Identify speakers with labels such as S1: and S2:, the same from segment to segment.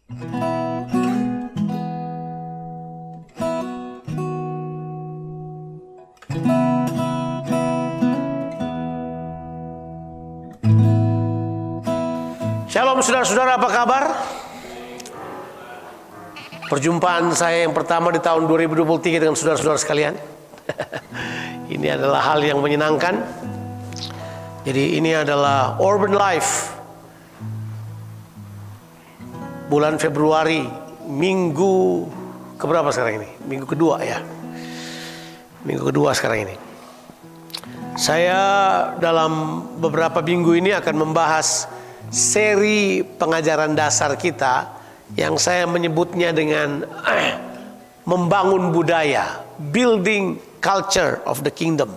S1: Shalom saudara-saudara, apa kabar? Perjumpaan saya yang pertama di tahun 2023 dengan saudara-saudara sekalian. Ini adalah hal yang menyenangkan. Jadi ini adalah Urban Life, bulan Februari, minggu keberapa sekarang ini? Minggu kedua ya. Minggu kedua sekarang ini. Saya dalam beberapa minggu ini akan membahas seri pengajaran dasar kita yang saya menyebutnya dengan membangun budaya, building culture of the kingdom.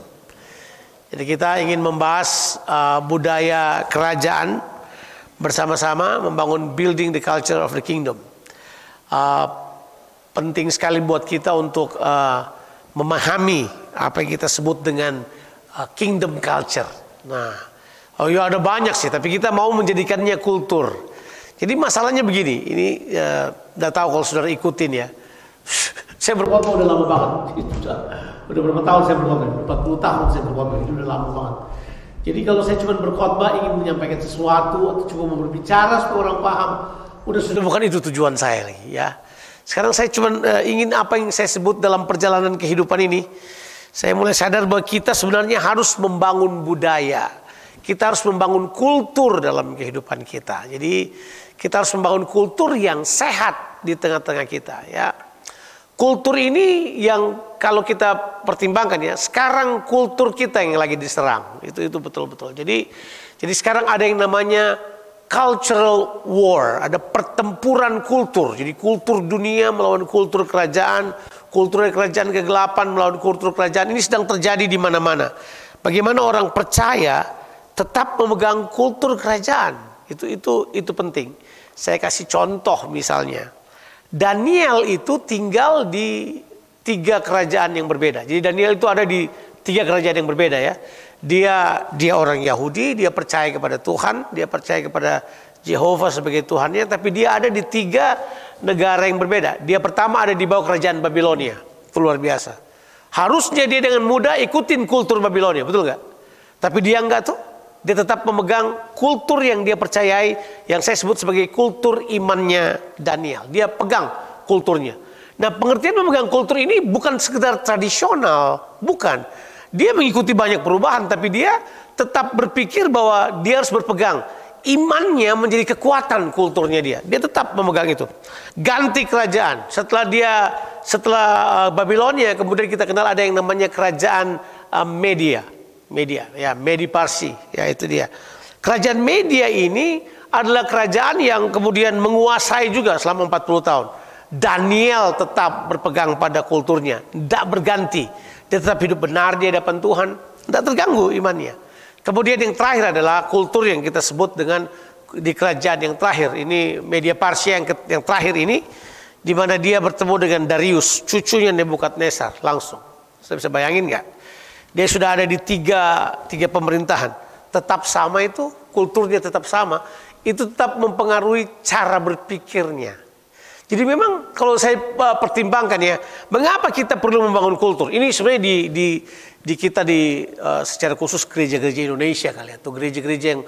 S1: Jadi kita ingin membahas budaya kerajaan bersama-sama, membangun building the culture of the kingdom. Penting sekali buat kita untuk memahami apa yang kita sebut dengan kingdom culture. Nah, ya ada banyak sih, tapi kita mau menjadikannya kultur. Jadi masalahnya begini, ini udah tahu kalau saudara ikutin ya. Saya berkhotbah udah lama banget. Udah berapa tahun saya berkhotbah? 40 tahun saya berkhotbah, itu udah lama banget. Jadi kalau saya cuma berkhotbah ingin menyampaikan sesuatu atau cuma mau berbicara supaya orang paham, sudah bukan itu tujuan saya lagi ya. Sekarang saya cuma ingin apa yang saya sebut dalam perjalanan kehidupan ini. Saya mulai sadar bahwa kita sebenarnya harus membangun budaya. Kita harus membangun kultur dalam kehidupan kita. Jadi kita harus membangun kultur yang sehat di tengah-tengah kita ya. Kultur ini yang kalau kita pertimbangkan ya, sekarang kultur kita yang lagi diserang. Itu betul-betul. Jadi sekarang ada yang namanya cultural war, ada pertempuran kultur. Jadi kultur dunia melawan kultur kerajaan kegelapan melawan kultur kerajaan. Ini sedang terjadi di mana-mana. Bagaimana orang percaya tetap memegang kultur kerajaan, itu penting. Saya kasih contoh misalnya, Daniel itu tinggal di 3 kerajaan yang berbeda. Jadi Daniel itu ada di 3 kerajaan yang berbeda ya. Dia orang Yahudi, dia percaya kepada Tuhan, dia percaya kepada Jehovah sebagai Tuhannya, tapi dia ada di 3 negara yang berbeda. Dia pertama ada di bawah kerajaan Babilonia, itu luar biasa. Harusnya dia dengan mudah ikutin kultur Babilonia, betul nggak? Tapi dia enggak tuh. Dia tetap memegang kultur yang dia percayai, yang saya sebut sebagai kultur imannya Daniel. Dia pegang kulturnya. Nah, pengertian memegang kultur ini bukan sekedar tradisional, bukan. Dia mengikuti banyak perubahan, tapi dia tetap berpikir bahwa dia harus berpegang. Imannya menjadi kekuatan kulturnya dia. Dia tetap memegang itu. Ganti kerajaan. Setelah Babilonia, kemudian kita kenal ada yang namanya kerajaan Media ya, Medi Parsi ya, itu dia. Kerajaan Media ini adalah kerajaan yang kemudian menguasai juga selama 40 tahun. Daniel tetap berpegang pada kulturnya, tidak berganti. Dia tetap hidup benar di hadapan Tuhan, tidak terganggu imannya. Kemudian yang terakhir adalah kultur yang kita sebut dengan di kerajaan yang terakhir. Ini Media Parsi yang terakhir ini, di mana dia bertemu dengan Darius, cucunya Nebukadnezar langsung. Saya bisa bayangin nggak? Dia sudah ada di tiga pemerintahan. Tetap sama itu, kulturnya tetap sama. Itu tetap mempengaruhi cara berpikirnya. Jadi memang kalau saya pertimbangkan ya, mengapa kita perlu membangun kultur? Ini sebenarnya di kita secara khusus gereja-gereja Indonesia kali, atau gereja-gereja yang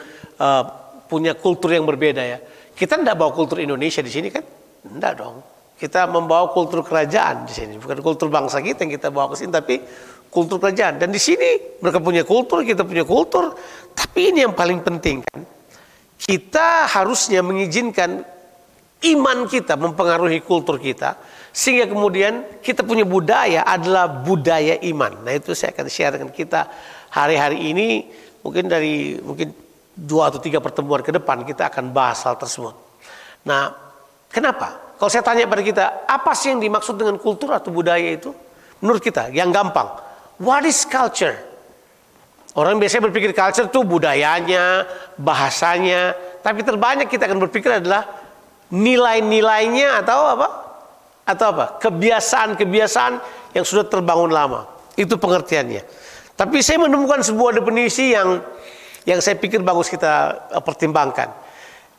S1: punya kultur yang berbeda ya. Kita tidak bawa kultur Indonesia di sini kan? Tidak dong. Kita membawa kultur kerajaan di sini, bukan kultur bangsa kita yang kita bawa ke sini, tapi kultur kerajaan. Dan di sini mereka punya kultur, kita punya kultur. Tapi ini yang paling penting kan. Kita harusnya mengizinkan iman kita mempengaruhi kultur kita, sehingga kemudian kita punya budaya adalah budaya iman. Nah, itu saya akan share dengan kita hari-hari ini. Mungkin 2 atau 3 pertemuan ke depan kita akan bahas hal tersebut. Nah, kenapa? Kalau saya tanya pada kita, apa sih yang dimaksud dengan kultur atau budaya itu? Menurut kita, yang gampang, what is culture? Orang biasanya berpikir culture itu budayanya, bahasanya. Tapi terbanyak kita akan berpikir adalah nilai-nilainya atau apa? Kebiasaan-kebiasaan yang sudah terbangun lama. Itu pengertiannya. Tapi saya menemukan sebuah definisi yang saya pikir bagus kita pertimbangkan.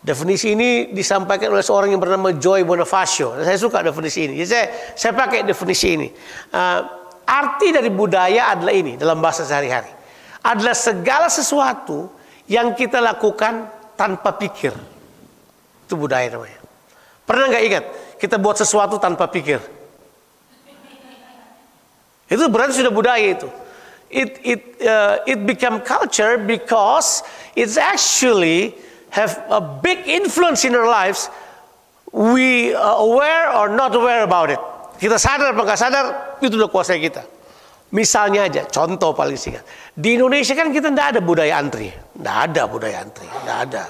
S1: Definisi ini disampaikan oleh seorang yang bernama Joy Bonifacio. Saya suka definisi ini. Jadi saya pakai definisi ini. Arti dari budaya adalah ini dalam bahasa sehari-hari. Adalah segala sesuatu yang kita lakukan tanpa pikir. Itu budaya namanya. Pernah nggak ingat kita buat sesuatu tanpa pikir? Itu berarti sudah budaya itu. It become culture because it's actually have a big influence in our lives. We are aware or not aware about it. Kita sadar apa nggak sadar, itu udah kuasai kita. Misalnya aja, contoh paling singkat. Di Indonesia kan kita tidak ada budaya antri. Tidak ada budaya antri. Tidak ada.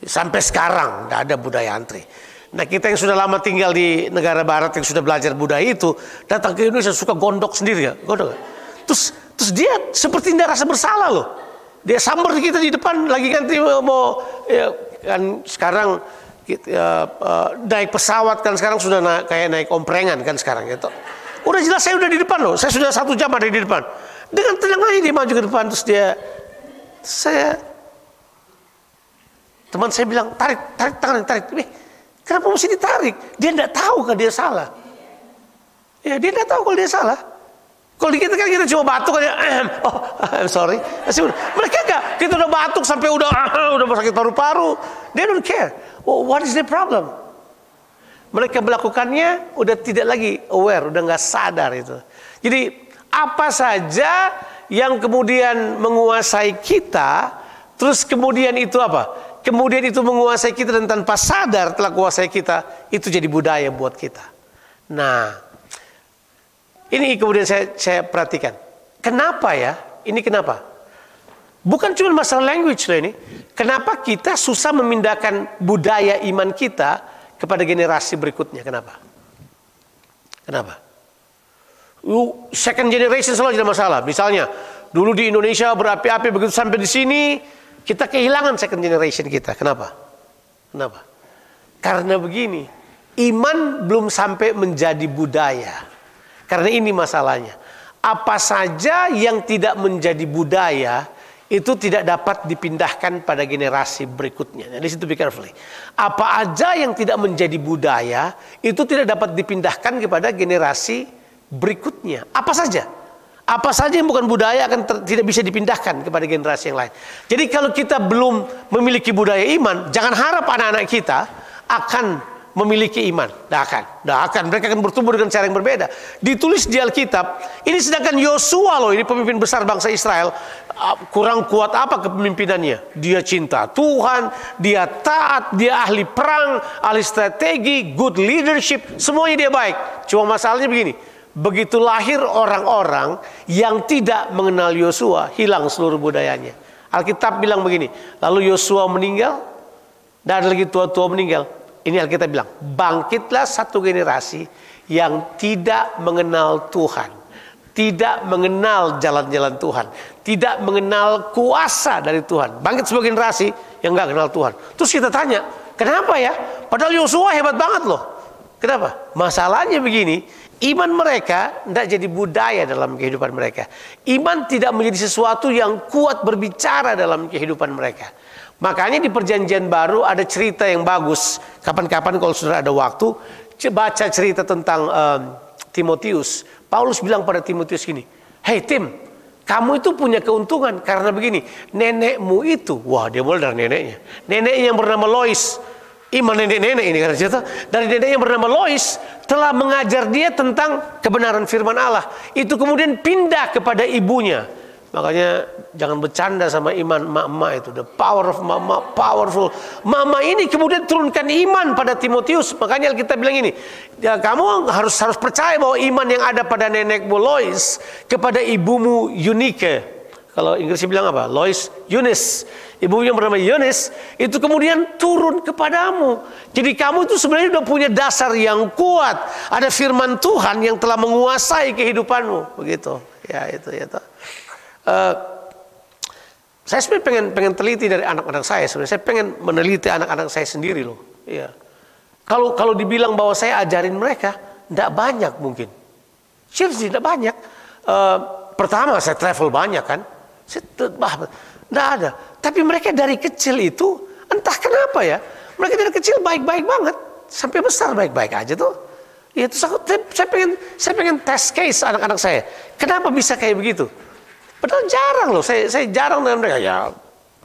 S1: Sampai sekarang tidak ada budaya antri. Nah, kita yang sudah lama tinggal di negara barat yang sudah belajar budaya itu, datang ke Indonesia suka gondok sendiri ya. Gondok. Terus dia seperti tidak rasa bersalah loh. Dia sambar kita di depan lagi ganti mau ya, kan sekarang naik pesawat kan sekarang sudah kayak naik omprengan kan sekarang gitu. Udah jelas saya udah di depan loh. Saya sudah 1 jam ada di depan. Dengan tenang aja dia maju ke depan terus teman saya bilang tarik tangan tarik. Kenapa mesti ditarik? Dia tidak tahu kalau dia salah. Ya dia tidak tahu kalau dia salah. Kalau di kita kan kita cuma batuk aja, I'm sorry. Mereka enggak, kita udah batuk sampai udah sakit paru-paru. They don't care. What is the problem? Mereka melakukannya udah tidak lagi aware, udah nggak sadar itu. Jadi apa saja yang kemudian menguasai kita, terus kemudian itu apa? Kemudian itu menguasai kita dan tanpa sadar telah kuasai kita, itu jadi budaya buat kita. Nah. Ini kemudian saya perhatikan. Kenapa ya? Ini kenapa? Bukan cuma masalah language loh ini. Kenapa kita susah memindahkan budaya iman kita kepada generasi berikutnya? Kenapa? Second generation selalu ada masalah. Misalnya, dulu di Indonesia berapi-api begitu sampai di sini, kita kehilangan second generation kita. Kenapa? Karena begini, iman belum sampai menjadi budaya. Karena ini masalahnya. Apa saja yang tidak menjadi budaya itu tidak dapat dipindahkan pada generasi berikutnya. Nah, di situ be carefully. Apa aja yang tidak menjadi budaya itu tidak dapat dipindahkan kepada generasi berikutnya. Apa saja? Apa saja yang bukan budaya akan tidak bisa dipindahkan kepada generasi yang lain. Jadi kalau kita belum memiliki budaya iman, jangan harap anak-anak kita akan memiliki iman. Tidak akan. Mereka akan bertumbuh dengan cara yang berbeda. Ditulis di Alkitab, ini sedangkan Yosua loh, ini pemimpin besar bangsa Israel, kurang kuat apa kepemimpinannya? Dia cinta Tuhan, dia taat, dia ahli perang, ahli strategi, good leadership, semuanya dia baik. Cuma masalahnya begini, begitu lahir orang-orang yang tidak mengenal Yosua, hilang seluruh budayanya. Alkitab bilang begini, lalu Yosua meninggal, dan ada lagi tua-tua meninggal. Ini Alkitab bilang, bangkitlah satu generasi yang tidak mengenal Tuhan. Tidak mengenal jalan-jalan Tuhan. Tidak mengenal kuasa dari Tuhan. Bangkit sebuah generasi yang gak kenal Tuhan. Terus kita tanya, kenapa ya? Padahal Yosua hebat banget loh. Kenapa? Masalahnya begini, iman mereka tidak jadi budaya dalam kehidupan mereka. Iman tidak menjadi sesuatu yang kuat berbicara dalam kehidupan mereka. Makanya di perjanjian baru ada cerita yang bagus. Kapan-kapan kalau sudah ada waktu, baca cerita tentang Timotius. Paulus bilang pada Timotius gini, hey Tim, kamu itu punya keuntungan karena begini, nenekmu itu, wah dia mulai dari neneknya. Neneknya yang bernama Lois, iman nenek-nenek ini karena cerita. Dari nenek yang bernama Lois telah mengajar dia tentang kebenaran firman Allah. Itu kemudian pindah kepada ibunya. Makanya jangan bercanda sama iman mama itu. The power of mama powerful. Mama ini kemudian turunkan iman pada Timotius. Makanya kita bilang ini, ya, kamu harus percaya bahwa iman yang ada pada nenekmu Lois kepada ibumu Eunike. Kalau Inggrisnya bilang apa? Lois Eunice. Ibu yang bernama Eunice itu kemudian turun kepadamu. Jadi kamu itu sebenarnya sudah punya dasar yang kuat. Ada firman Tuhan yang telah menguasai kehidupanmu. Begitu. Ya itu. Saya sebenarnya pengen teliti dari anak-anak saya. Sebenarnya saya pengen meneliti anak-anak saya sendiri loh. Iya. Kalau dibilang bahwa saya ajarin mereka, tidak banyak mungkin. Seriously, tidak banyak. Pertama saya travel banyak kan. Tidak ada. Tapi mereka dari kecil itu entah kenapa ya, Mereka dari kecil baik-baik banget, sampai besar baik-baik aja tuh. Ya, terus saya pengen test case anak-anak saya. Kenapa bisa kayak begitu? Padahal jarang loh, saya jarang dengan mereka. Ya,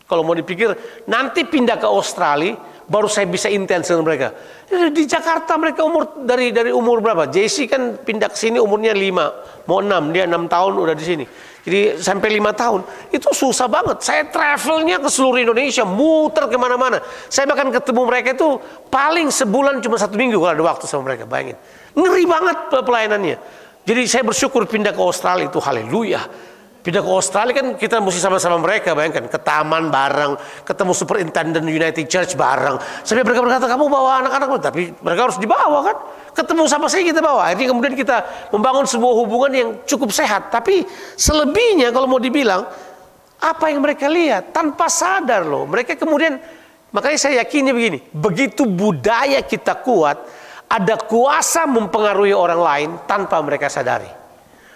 S1: kalau mau dipikir nanti pindah ke Australia, baru saya bisa intens dengan mereka. Di Jakarta mereka dari umur berapa? JC kan pindah ke sini umurnya 5, mau 6, dia 6 tahun udah di sini. Jadi sampai 5 tahun itu susah banget. Saya travelnya ke seluruh Indonesia, muter kemana-mana. Saya bahkan ketemu mereka itu paling sebulan cuma 1 minggu kalau ada waktu sama mereka. Bayangin, ngeri banget pelayanannya. Jadi saya bersyukur pindah ke Australia itu, haleluya. Pindah ke Australia kan kita mesti sama-sama mereka, bayangkan, ke taman bareng, ketemu Superintendent United Church bareng. Sampai mereka berkata, kamu bawa anak-anak, tapi mereka harus dibawa kan. Ketemu sama saya kita bawa. Akhirnya kemudian kita membangun sebuah hubungan yang cukup sehat. Tapi selebihnya kalau mau dibilang, apa yang mereka lihat tanpa sadar loh. Mereka kemudian, makanya saya yakinnya begini, begitu budaya kita kuat, ada kuasa mempengaruhi orang lain tanpa mereka sadari.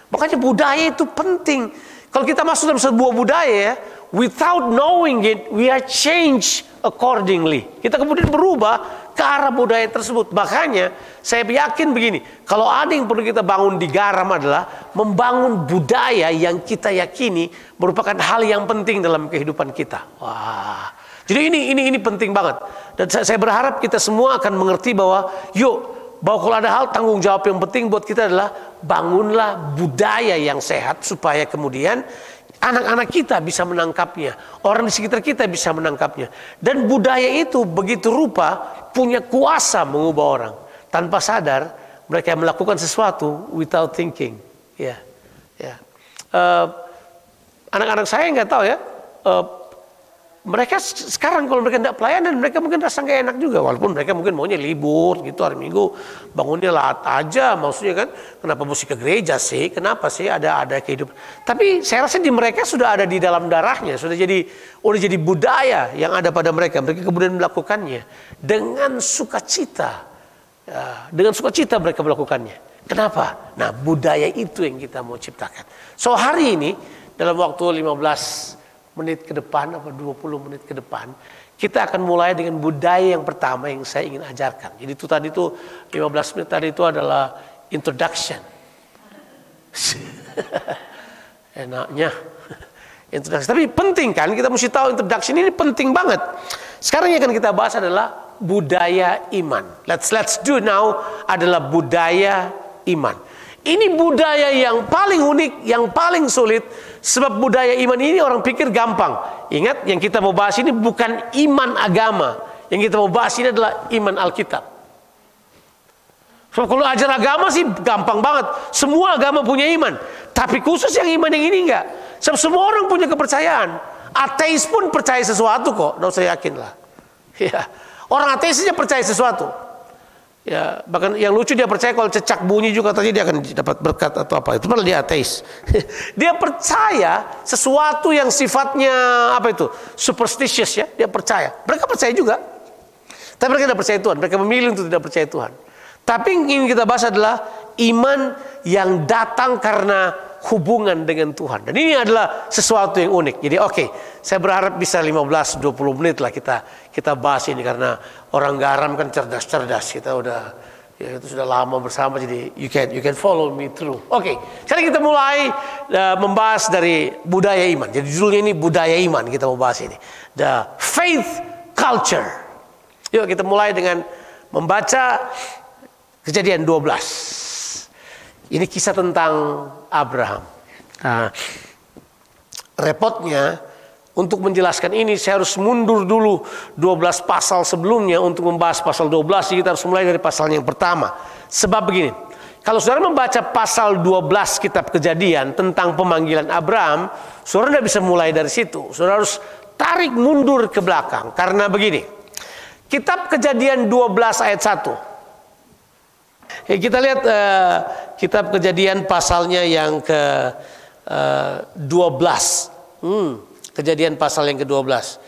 S1: Makanya budaya itu penting. Kalau kita masuk dalam sebuah budaya, without knowing it, we are changed accordingly. Kita kemudian berubah ke arah budaya tersebut. Makanya saya yakin begini, kalau ada yang perlu kita bangun di Garam adalah membangun budaya yang kita yakini merupakan hal yang penting dalam kehidupan kita. Wah, jadi ini penting banget. Dan saya berharap kita semua akan mengerti bahwa bahwa kalau ada hal tanggung jawab yang penting buat kita adalah bangunlah budaya yang sehat supaya kemudian anak-anak kita bisa menangkapnya, orang di sekitar kita bisa menangkapnya. Dan budaya itu begitu rupa punya kuasa mengubah orang. Tanpa sadar mereka melakukan sesuatu without thinking. Anak-anak saya nggak tahu ya. Mereka sekarang kalau mereka tidak pelayanan, mereka mungkin rasa nggak enak juga. Walaupun mereka mungkin maunya libur gitu, hari Minggu bangunnya lat aja. Maksudnya kan, kenapa mesti ke gereja sih? Kenapa sih ada kehidupan? Tapi saya rasa di mereka sudah ada di dalam darahnya, sudah jadi budaya yang ada pada mereka. Mereka kemudian melakukannya dengan sukacita. Ya, dengan sukacita mereka melakukannya. Kenapa? Nah, budaya itu yang kita mau ciptakan. So hari ini dalam waktu 15 menit ke depan atau 20 menit ke depan kita akan mulai dengan budaya yang pertama yang saya ingin ajarkan. Jadi itu tadi itu 15 menit tadi itu adalah introduction. Enaknya introduction. Tapi penting kan, kita mesti tahu introduction ini penting banget. Sekarang yang akan kita bahas adalah budaya iman. Let's do now adalah budaya iman. Ini budaya yang paling unik, yang paling sulit. Sebab budaya iman ini orang pikir gampang. Ingat, yang kita mau bahas ini bukan iman agama. Yang kita mau bahas ini adalah iman Alkitab. So, kalau ajar agama sih gampang banget. Semua agama punya iman. Tapi khusus yang iman yang ini enggak. Sebab semua orang punya kepercayaan. Ateis pun percaya sesuatu kok. Nggak usah yakin lah. Ya. Orang ateis saja percaya sesuatu. Ya, bahkan yang lucu dia percaya kalau cecak bunyi juga tadi dia akan dapat berkat atau apa. Itu malah dia ateis. Dia percaya sesuatu yang sifatnya apa itu? Superstitious ya, dia percaya. Mereka percaya juga. Tapi mereka tidak percaya Tuhan. Mereka memilih untuk tidak percaya Tuhan. Tapi yang ingin kita bahas adalah iman yang datang karena hubungan dengan Tuhan. Dan ini adalah sesuatu yang unik. Jadi saya berharap bisa 15-20 menit lah kita bahas ini, karena orang Garam kan cerdas-cerdas. Kita itu sudah lama bersama, jadi you can follow me through. Sekarang kita mulai membahas dari budaya iman. Jadi judulnya ini budaya iman, kita mau bahas ini. The faith culture. Yuk kita mulai dengan membaca Kejadian 12. Ini kisah tentang Abraham. Nah, repotnya untuk menjelaskan ini saya harus mundur dulu 12 pasal sebelumnya untuk membahas pasal 12. Jadi kita harus mulai dari pasal yang pertama. Sebab begini, kalau saudara membaca pasal 12 kitab Kejadian tentang pemanggilan Abraham, saudara tidak bisa mulai dari situ. Saudara harus tarik mundur ke belakang. Karena begini, kitab Kejadian 12 ayat 1. Kita lihat kitab Kejadian pasalnya yang ke-12. Kejadian pasal yang ke-12.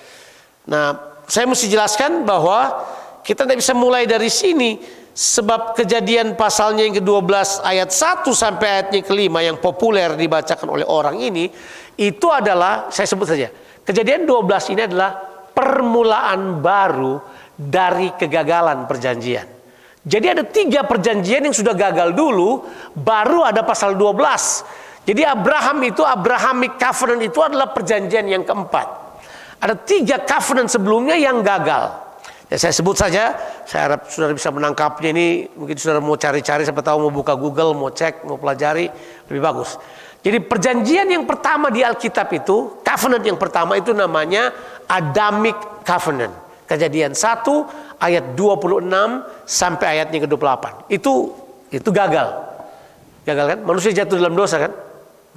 S1: Nah, saya mesti jelaskan bahwa kita tidak bisa mulai dari sini, sebab Kejadian pasalnya yang ke-12 ayat 1 sampai ayatnya ke-5 yang populer dibacakan oleh orang ini, itu adalah, saya sebut saja, Kejadian 12 ini adalah permulaan baru dari kegagalan perjanjian. Jadi ada 3 perjanjian yang sudah gagal dulu, baru ada pasal 12. Jadi Abrahamic covenant itu adalah perjanjian yang keempat. Ada 3 covenant sebelumnya yang gagal. Ya, saya sebut saja, saya harap saudara bisa menangkapnya ini. Mungkin saudara mau cari-cari, siapa tahu mau buka Google, mau cek, mau pelajari, lebih bagus. Jadi perjanjian yang pertama di Alkitab itu, covenant yang pertama itu namanya Adamic Covenant. Kejadian 1 ayat 26 sampai ayatnya ke-28. Itu gagal. Gagal kan? Manusia jatuh dalam dosa kan?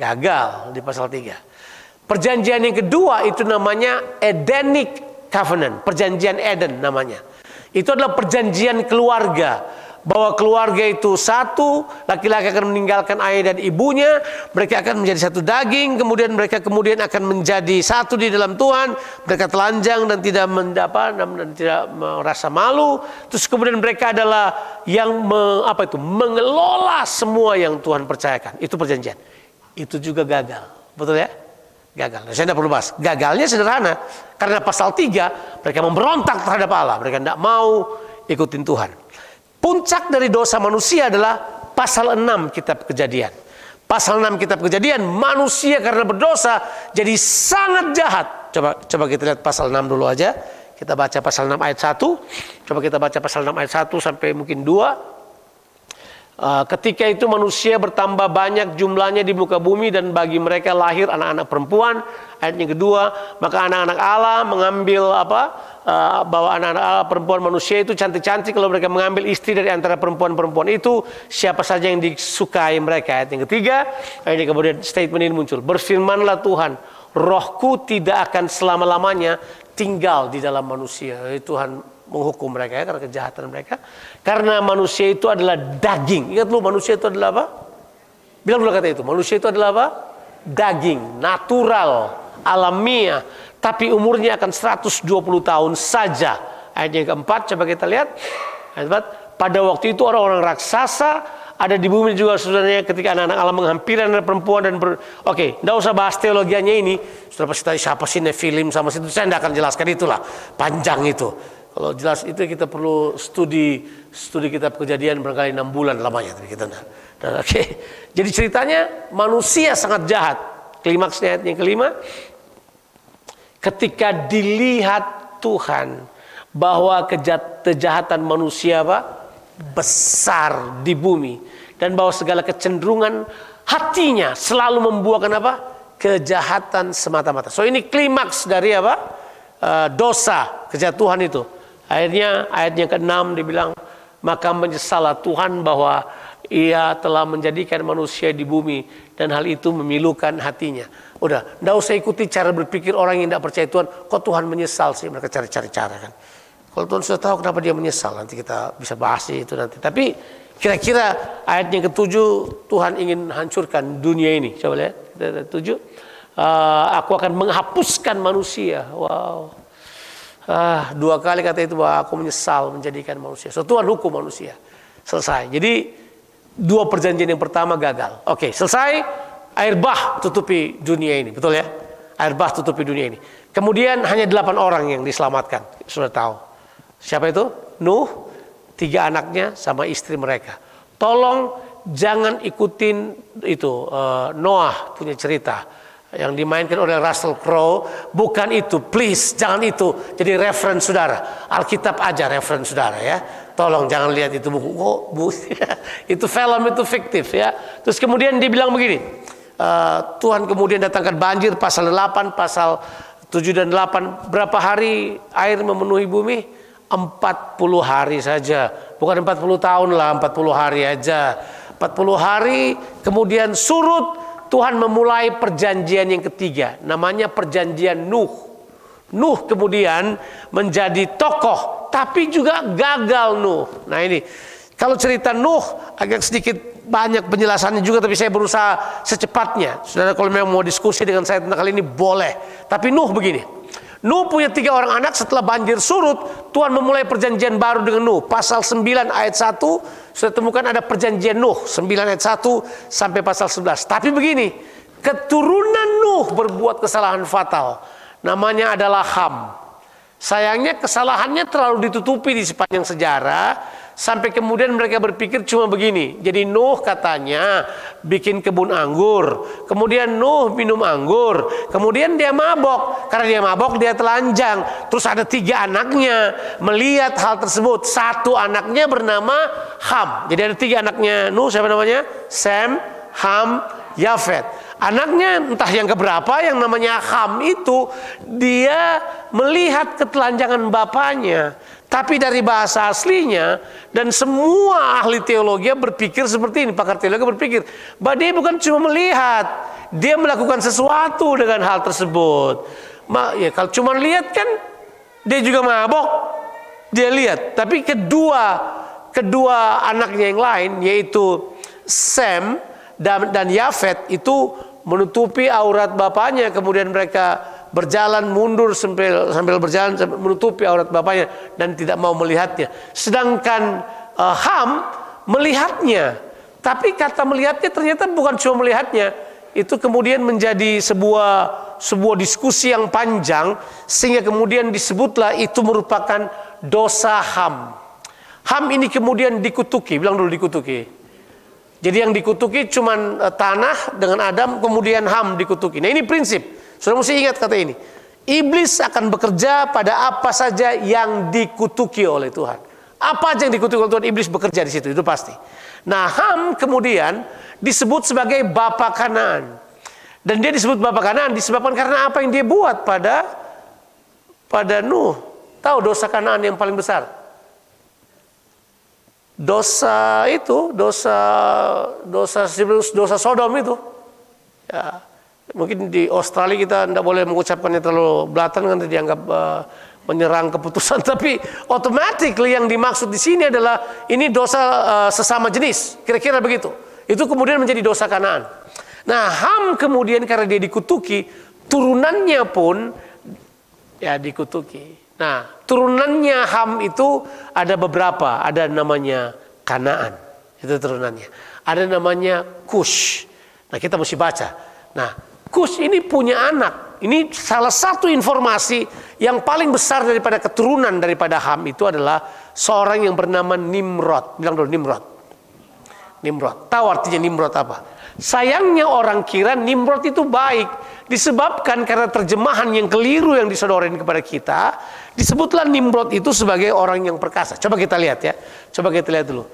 S1: Gagal di pasal 3. Perjanjian yang kedua itu namanya Edenic Covenant, perjanjian Eden namanya. Itu adalah perjanjian keluarga, bahwa keluarga itu satu, laki-laki akan meninggalkan ayah dan ibunya, mereka akan menjadi satu daging, kemudian mereka akan menjadi satu di dalam Tuhan, mereka telanjang dan tidak merasa malu. Terus kemudian mereka adalah yang mengelola semua yang Tuhan percayakan. Itu perjanjian. Itu juga gagal, betul ya? Gagal. Saya tidak perlu bahas. Gagalnya sederhana. Karena pasal 3 mereka memberontak terhadap Allah. Mereka tidak mau ikutin Tuhan. Puncak dari dosa manusia adalah pasal 6 kitab Kejadian. Pasal 6 kitab Kejadian, manusia karena berdosa jadi sangat jahat. Coba kita lihat pasal 6 dulu aja. Kita baca pasal 6 ayat 1. Coba kita baca pasal 6 ayat 1 sampai mungkin 2. Ketika itu manusia bertambah banyak jumlahnya di muka bumi, dan bagi mereka lahir anak-anak perempuan. Ayat yang kedua, maka anak-anak Allah mengambil bahwa anak-anak Allah perempuan manusia itu cantik-cantik. Kalau mereka mengambil istri dari antara perempuan-perempuan itu, siapa saja yang disukai mereka. Ayat yang ketiga, ini kemudian statement ini muncul. Berfirmanlah Tuhan, rohku tidak akan selama-lamanya tinggal di dalam manusia. Tuhan menghukum mereka ya, karena kejahatan mereka. Karena manusia itu adalah daging. Ingat lu, manusia itu adalah apa? Bilang dulu kata itu. Manusia itu adalah apa? Daging, natural, alamiah. Tapi umurnya akan 120 tahun saja. Ayat yang keempat, coba kita lihat. Ayat 4, pada waktu itu orang-orang raksasa ada di bumi juga saudaranya, ketika anak-anak Allah menghampiri anak perempuan dan Oke, tidak usah bahas teologianya ini. Sudah pasti tanya siapa sih Nephilim sama situ. Saya tidak akan jelaskan itulah. Panjang itu. Kalau jelas itu kita perlu studi kitab Kejadian barangkali 6 bulan lamanya, tapi kita enggak. Oke. Jadi ceritanya manusia sangat jahat. Klimaksnya ayat yang kelima, ketika dilihat Tuhan bahwa kejahatan manusia besar di bumi, dan bahwa segala kecenderungan hatinya selalu membuahkan kejahatan semata-mata. So ini klimaks dari dosa, kejatuhan itu. Akhirnya ayat yang ke-6 dibilang, maka menyesallah Tuhan bahwa Ia telah menjadikan manusia di bumi, dan hal itu memilukan hatinya. Udah, tidak usah ikuti cara berpikir orang yang tidak percaya Tuhan. Kok Tuhan menyesal sih? Mereka cari-cari cara kan. Kalau Tuhan sudah tahu kenapa dia menyesal, nanti kita bisa bahas itu nanti. Tapi kira-kira ayat yang ke-7, Tuhan ingin hancurkan dunia ini. Coba lihat, 7. Aku akan menghapuskan manusia. Wow. 2 kali kata itu, bahwa aku menyesal menjadikan manusia. So Tuhan hukum manusia. Selesai. Jadi 2 perjanjian yang pertama gagal. Oke, selesai. Air bah tutupi dunia ini. Betul ya? Air bah tutupi dunia ini. Kemudian hanya 8 orang yang diselamatkan. Sudah tahu. Siapa itu? Nuh, 3 anaknya sama istri mereka. Tolong jangan ikutin itu Noah punya cerita yang dimainkan oleh Russell Crowe. Bukan itu, please, jangan itu jadi reference saudara. Alkitab aja reference saudara ya. Tolong jangan lihat itu buku. Itu film, itu fiktif ya. Terus kemudian dibilang begini, Tuhan kemudian datangkan banjir, pasal 8, pasal 7 dan 8. Berapa hari air memenuhi bumi? 40 hari saja. Bukan 40 tahun lah, 40 hari aja. 40 hari kemudian surut. Tuhan memulai perjanjian yang ketiga, namanya perjanjian Nuh. Nuh kemudian menjadi tokoh, tapi juga gagal Nuh. Nah ini, kalau cerita Nuh agak sedikit banyak penjelasannya juga, tapi saya berusaha secepatnya. Saudara kalau memang mau diskusi dengan saya tentang hal ini boleh. Tapi Nuh begini, Nuh punya 3 orang anak. Setelah banjir surut, Tuhan memulai perjanjian baru dengan Nuh. Pasal 9 ayat 1 sudah temukan ada perjanjian Nuh 9 ayat 1 sampai pasal 11. Tapi begini, keturunan Nuh berbuat kesalahan fatal. Namanya adalah Ham. Sayangnya kesalahannya terlalu ditutupi di sepanjang sejarah, sampai kemudian mereka berpikir cuma begini. Jadi Nuh katanya bikin kebun anggur, kemudian Nuh minum anggur, kemudian dia mabok. Karena dia mabok dia telanjang. Terus ada 3 anaknya melihat hal tersebut. Satu anaknya bernama Ham. Jadi ada 3 anaknya Nuh, siapa namanya? Sem, Ham, Yafet. Anaknya entah yang keberapa yang namanya Ham itu, dia melihat ketelanjangan bapaknya. Tapi dari bahasa aslinya, dan semua ahli teologi berpikir seperti ini, pakar teologi berpikir bahwa dia bukan cuma melihat, dia melakukan sesuatu dengan hal tersebut. Ya, kalau cuma lihat kan dia juga mabok, dia lihat. Tapi kedua anaknya yang lain, yaitu Sem dan Yafet, itu menutupi aurat bapaknya. Kemudian mereka berjalan mundur sambil berjalan menutupi aurat bapaknya dan tidak mau melihatnya. Sedangkan Ham melihatnya. Tapi kata melihatnya ternyata bukan cuma melihatnya. Itu kemudian menjadi sebuah diskusi yang panjang, sehingga kemudian disebutlah itu merupakan dosa Ham. Ham ini kemudian dikutuki, bilang dulu dikutuki. Jadi yang dikutuki cuma tanah dengan Adam, kemudian Ham dikutuki. Nah ini prinsip. Sudah mesti ingat kata ini. Iblis akan bekerja pada apa saja yang dikutuki oleh Tuhan. Apa aja yang dikutuki oleh Tuhan, iblis bekerja di situ, itu pasti. Nah Ham kemudian disebut sebagai bapa Kanaan. Dan dia disebut bapa Kanaan disebabkan karena apa yang dia buat pada Nuh. Tahu dosa Kanaan yang paling besar? Dosa Sodom itu. Ya, mungkin di Australia kita tidak boleh mengucapkannya terlalu belatan, kan dianggap menyerang keputusan. Tapi automatically yang dimaksud di sini adalah ini dosa sesama jenis, kira-kira begitu. Itu kemudian menjadi dosa Kanaan. Nah Ham kemudian karena dia dikutuki, turunannya pun ya dikutuki. Nah, turunannya Ham itu ada beberapa. Ada namanya Kanaan, itu turunannya. Ada namanya Kush. Nah, kita mesti baca. Nah, Kush ini punya anak. Ini salah satu informasi yang paling besar daripada keturunan daripada Ham itu adalah seorang yang bernama Nimrod. Bilang dulu Nimrod. Nimrod. Tahu artinya Nimrod apa? Sayangnya orang kira Nimrod itu baik. Disebabkan karena terjemahan yang keliru yang disodorin kepada kita, disebutlah Nimrod itu sebagai orang yang perkasa. Coba kita lihat ya. Coba kita lihat dulu.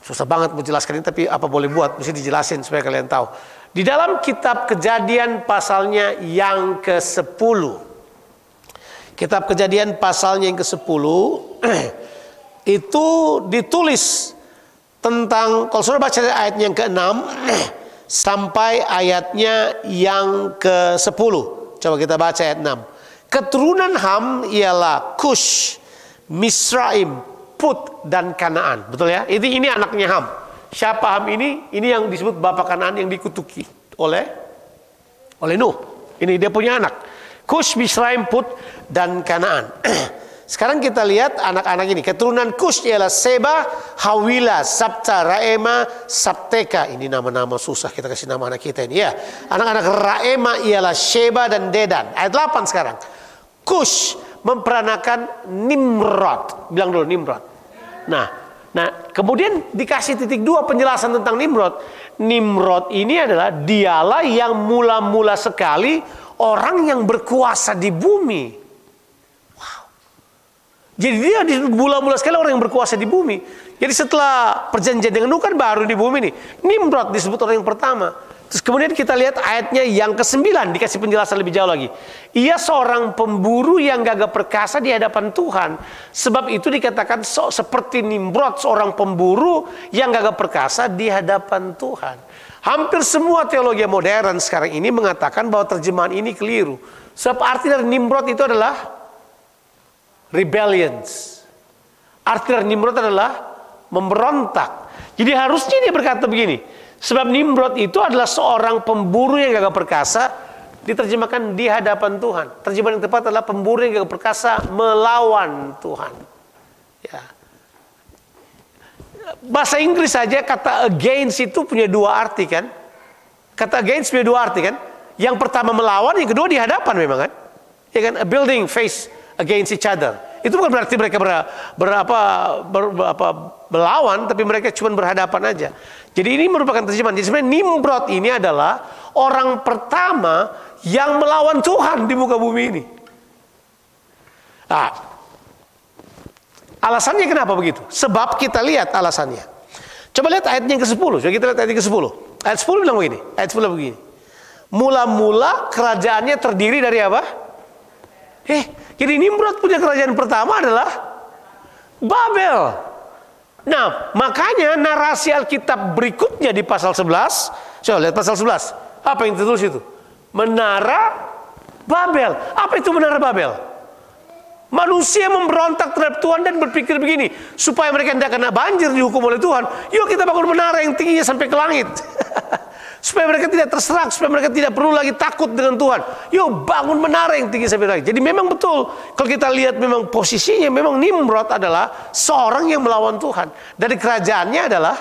S1: Susah banget menjelaskan ini, tapi apa boleh buat, mesti dijelasin supaya kalian tahu. Di dalam kitab Kejadian pasalnya yang ke-10. Kitab Kejadian pasalnya yang ke-10 itu ditulis tentang, kalau saudara baca ayat yang ke-6 sampai ayatnya yang ke-10. Coba kita baca ayat 6. Keturunan Ham ialah Kush, Misraim, Put, dan Kanaan. Betul ya? Ini anaknya Ham. Siapa Ham ini? Ini yang disebut bapak Kanaan yang dikutuki oleh Nuh. Ini dia punya anak. Kush, Misraim, Put, dan Kanaan. Sekarang kita lihat anak-anak ini. Keturunan Kush ialah Seba, Hawila, Sabta, Raema, Sabteka. Ini nama-nama susah, kita kasih nama anak kita ini ya. Anak-anak Raema ialah Sheba dan Dedan. Ayat 8 sekarang. Kush memperanakan Nimrod. Bilang dulu Nimrod. Nah, kemudian dikasih titik 2 penjelasan tentang Nimrod. Nimrod ini adalah dialah yang mula-mula sekali orang yang berkuasa di bumi. Jadi dia mula-mula sekali orang yang berkuasa di bumi. Jadi setelah perjanjian dengan Nuh kan baru di bumi nih. Nimrod disebut orang yang pertama. Terus kemudian kita lihat ayatnya yang ke-9, dikasih penjelasan lebih jauh lagi. Ia seorang pemburu yang gagah perkasa di hadapan Tuhan. Sebab itu dikatakan seperti Nimrod, seorang pemburu yang gagah perkasa di hadapan Tuhan. Hampir semua teologi modern sekarang ini mengatakan bahwa terjemahan ini keliru. Sebab arti dari Nimrod itu adalah rebellions. Arti dari Nimrod adalah memberontak. Jadi harusnya dia berkata begini, sebab Nimrod itu adalah seorang pemburu yang gagah perkasa, diterjemahkan di hadapan Tuhan. Terjemahan yang tepat adalah pemburu yang gagah perkasa melawan Tuhan. Ya. Bahasa Inggris saja kata against itu punya 2 arti kan? Kata against punya 2 arti kan? Yang pertama melawan, yang kedua di hadapan memang kan? Ya kan? A building face against each other. Itu bukan berarti mereka berlawan, tapi mereka cuma berhadapan aja. Jadi ini merupakan terjemahan. Jadi sebenarnya Nimrod ini adalah orang pertama yang melawan Tuhan di muka bumi ini. Nah, alasannya kenapa begitu? Sebab kita lihat alasannya. Coba lihat ayatnya yang ke-10. Coba kita lihat ayat yang ke-10. Ayat 10 bilang begini. Ayat 10 bilang begini. Mula-mula kerajaannya terdiri dari apa? Jadi Nimrod punya kerajaan pertama adalah Babel. Nah, makanya narasi Alkitab berikutnya di pasal 11. Coba lihat pasal 11. Apa yang tertulis itu? Menara Babel. Apa itu menara Babel? Manusia memberontak terhadap Tuhan dan berpikir begini, supaya mereka tidak kena banjir dihukum oleh Tuhan, yuk kita bangun menara yang tingginya sampai ke langit. Supaya mereka tidak terserak, supaya mereka tidak perlu lagi takut dengan Tuhan. Yuk bangun menara yang tinggi sampai langit. Jadi memang betul, kalau kita lihat memang posisinya, memang Nimrod adalah seorang yang melawan Tuhan. Dari kerajaannya adalah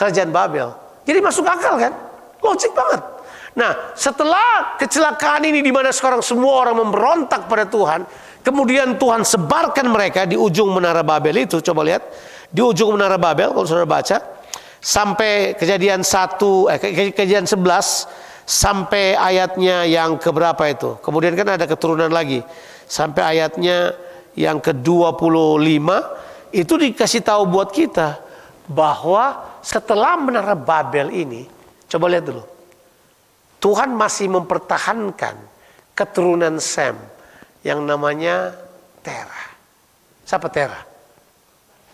S1: kerajaan Babel. Jadi masuk akal kan? Logik banget. Nah, setelah kecelakaan ini di mana sekarang semua orang memberontak pada Tuhan, kemudian Tuhan sebarkan mereka di ujung menara Babel itu. Coba lihat di ujung menara Babel, kalau saudara baca sampai kejadian 11 sampai ayatnya yang keberapa itu. Kemudian kan ada keturunan lagi sampai ayatnya yang ke-25. Itu dikasih tahu buat kita bahwa setelah menara Babel ini, coba lihat dulu, Tuhan masih mempertahankan keturunan Sem yang namanya Terah. Siapa Terah?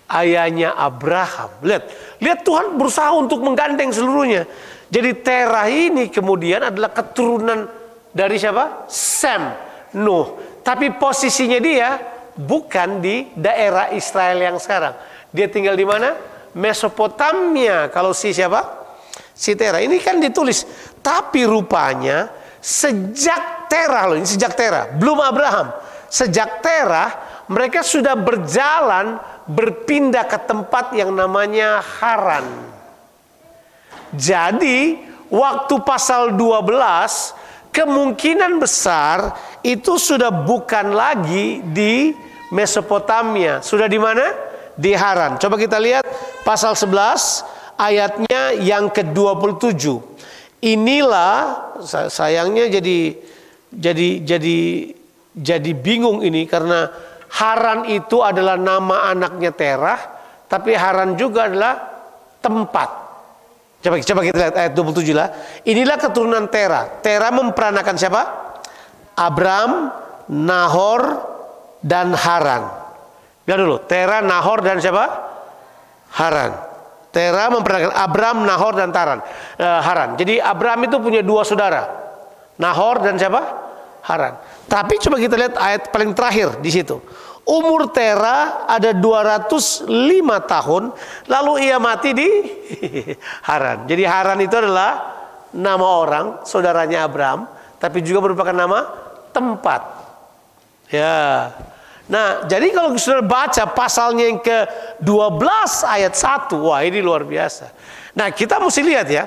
S1: Ayahnya Abraham. Lihat Tuhan berusaha untuk menggandeng seluruhnya. Jadi Terah ini kemudian adalah keturunan dari siapa? Sem, Nuh. Tapi posisinya dia bukan di daerah Israel yang sekarang. Dia tinggal di mana? Mesopotamia. Kalau si siapa? Si Terah. Ini kan ditulis. Tapi rupanya sejak Terah loh, ini sejak Terah, belum Abraham. Sejak Terah mereka sudah berjalan berpindah ke tempat yang namanya Haran. Jadi waktu pasal 12 kemungkinan besar itu sudah bukan lagi di Mesopotamia. Sudah di mana? Di Haran. Coba kita lihat pasal 11 ayatnya yang ke-27. Inilah sayangnya jadi bingung ini karena Haran itu adalah nama anaknya Terah, tapi Haran juga adalah tempat. Coba kita lihat ayat 27 lah. Inilah keturunan Terah. Terah memperanakan siapa? Abram, Nahor, dan Haran. Lihat dulu, Terah, Nahor, dan siapa? Haran. Terah memperanakan Abram, Nahor, dan Haran. Jadi Abram itu punya dua saudara, Nahor dan siapa? Haran. Tapi coba kita lihat ayat paling terakhir di situ. Umur Terah ada 205 tahun, lalu ia mati di Haran. Jadi Haran itu adalah nama orang, saudaranya Abram, tapi juga merupakan nama tempat. Ya. Nah, jadi kalau saudara baca pasalnya yang ke-12 ayat 1, wah ini luar biasa. Nah, kita mesti lihat ya.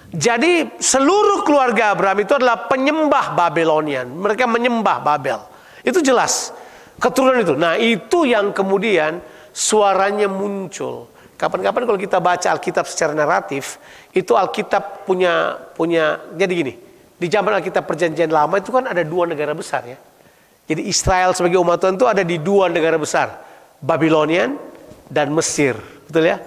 S1: Jadi seluruh keluarga Abraham itu adalah penyembah Babylonian. Mereka menyembah Babel. Itu jelas. Keturunan itu. Nah, itu yang kemudian suaranya muncul. Kapan-kapan kalau kita baca Alkitab secara naratif, itu Alkitab punya jadi gini. Di zaman Alkitab Perjanjian Lama itu kan ada dua negara besar ya. Jadi Israel sebagai umat Tuhan itu ada di dua negara besar, Babylonian dan Mesir, betul ya?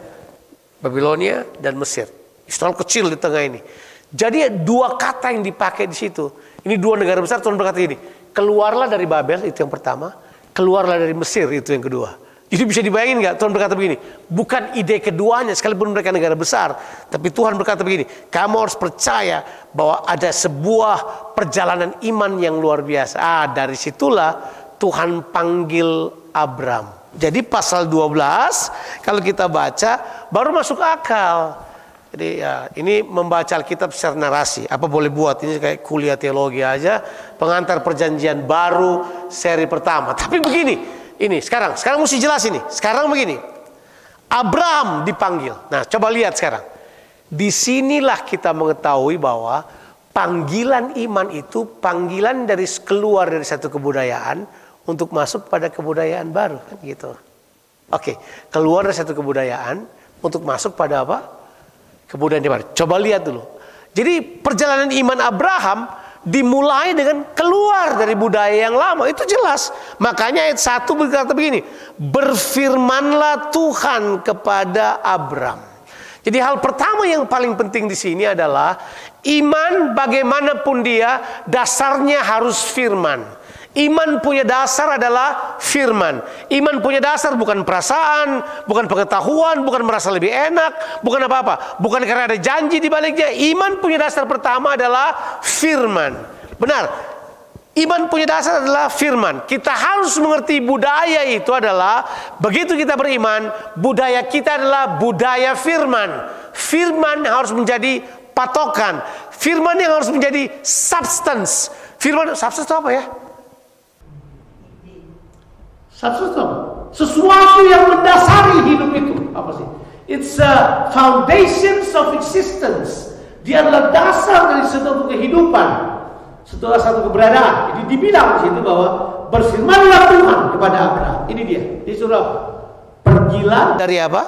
S1: Babilonia dan Mesir. Israel kecil di tengah ini. Jadi dua kata yang dipakai di situ. Ini dua negara besar. Tuhan berkata ini, keluarlah dari Babel, itu yang pertama. Keluarlah dari Mesir, itu yang kedua. Jadi bisa dibayangin nggak? Tuhan berkata begini, bukan ide keduanya sekalipun mereka negara besar, tapi Tuhan berkata begini, kamu harus percaya bahwa ada sebuah perjalanan iman yang luar biasa. Dari situlah Tuhan panggil Abram. Jadi pasal 12 kalau kita baca baru masuk akal. Jadi ya, ini membaca Alkitab secara narasi. Apa boleh buat, ini kayak kuliah teologi aja, pengantar perjanjian baru seri pertama. Tapi begini, ini sekarang mesti jelas ini. Sekarang begini, Abraham dipanggil. Nah, coba lihat sekarang. Disinilah kita mengetahui bahwa panggilan iman itu panggilan dari keluar dari satu kebudayaan untuk masuk pada kebudayaan baru, kan gitu. Oke, keluar dari satu kebudayaan untuk masuk pada apa? Kebudayaan baru. Coba lihat dulu. Jadi perjalanan iman Abraham dimulai dengan keluar dari budaya yang lama. Itu jelas. Makanya ayat 1 berkata begini, berfirmanlah Tuhan kepada Abram. Jadi hal pertama yang paling penting di sini adalah iman bagaimanapun dia dasarnya harus firman. Iman punya dasar adalah firman. Iman punya dasar bukan perasaan, bukan pengetahuan, bukan merasa lebih enak, bukan apa-apa. Bukan karena ada janji di baliknya. Iman punya dasar pertama adalah firman. Benar. Iman punya dasar adalah firman. Kita harus mengerti budaya itu adalah, begitu kita beriman, budaya kita adalah budaya firman. Firman harus menjadi patokan. Firman yang harus menjadi substance. Firman, substance itu apa ya? Sesuatu yang mendasari hidup itu. Apa sih? It's a foundations of existence. Dia adalah dasar dari suatu kehidupan, setelah satu keberadaan. Jadi dibilang di situ bahwa berfirmanlah Tuhan kepada Abraham. Ini dia. Disuruh pergilah dari apa?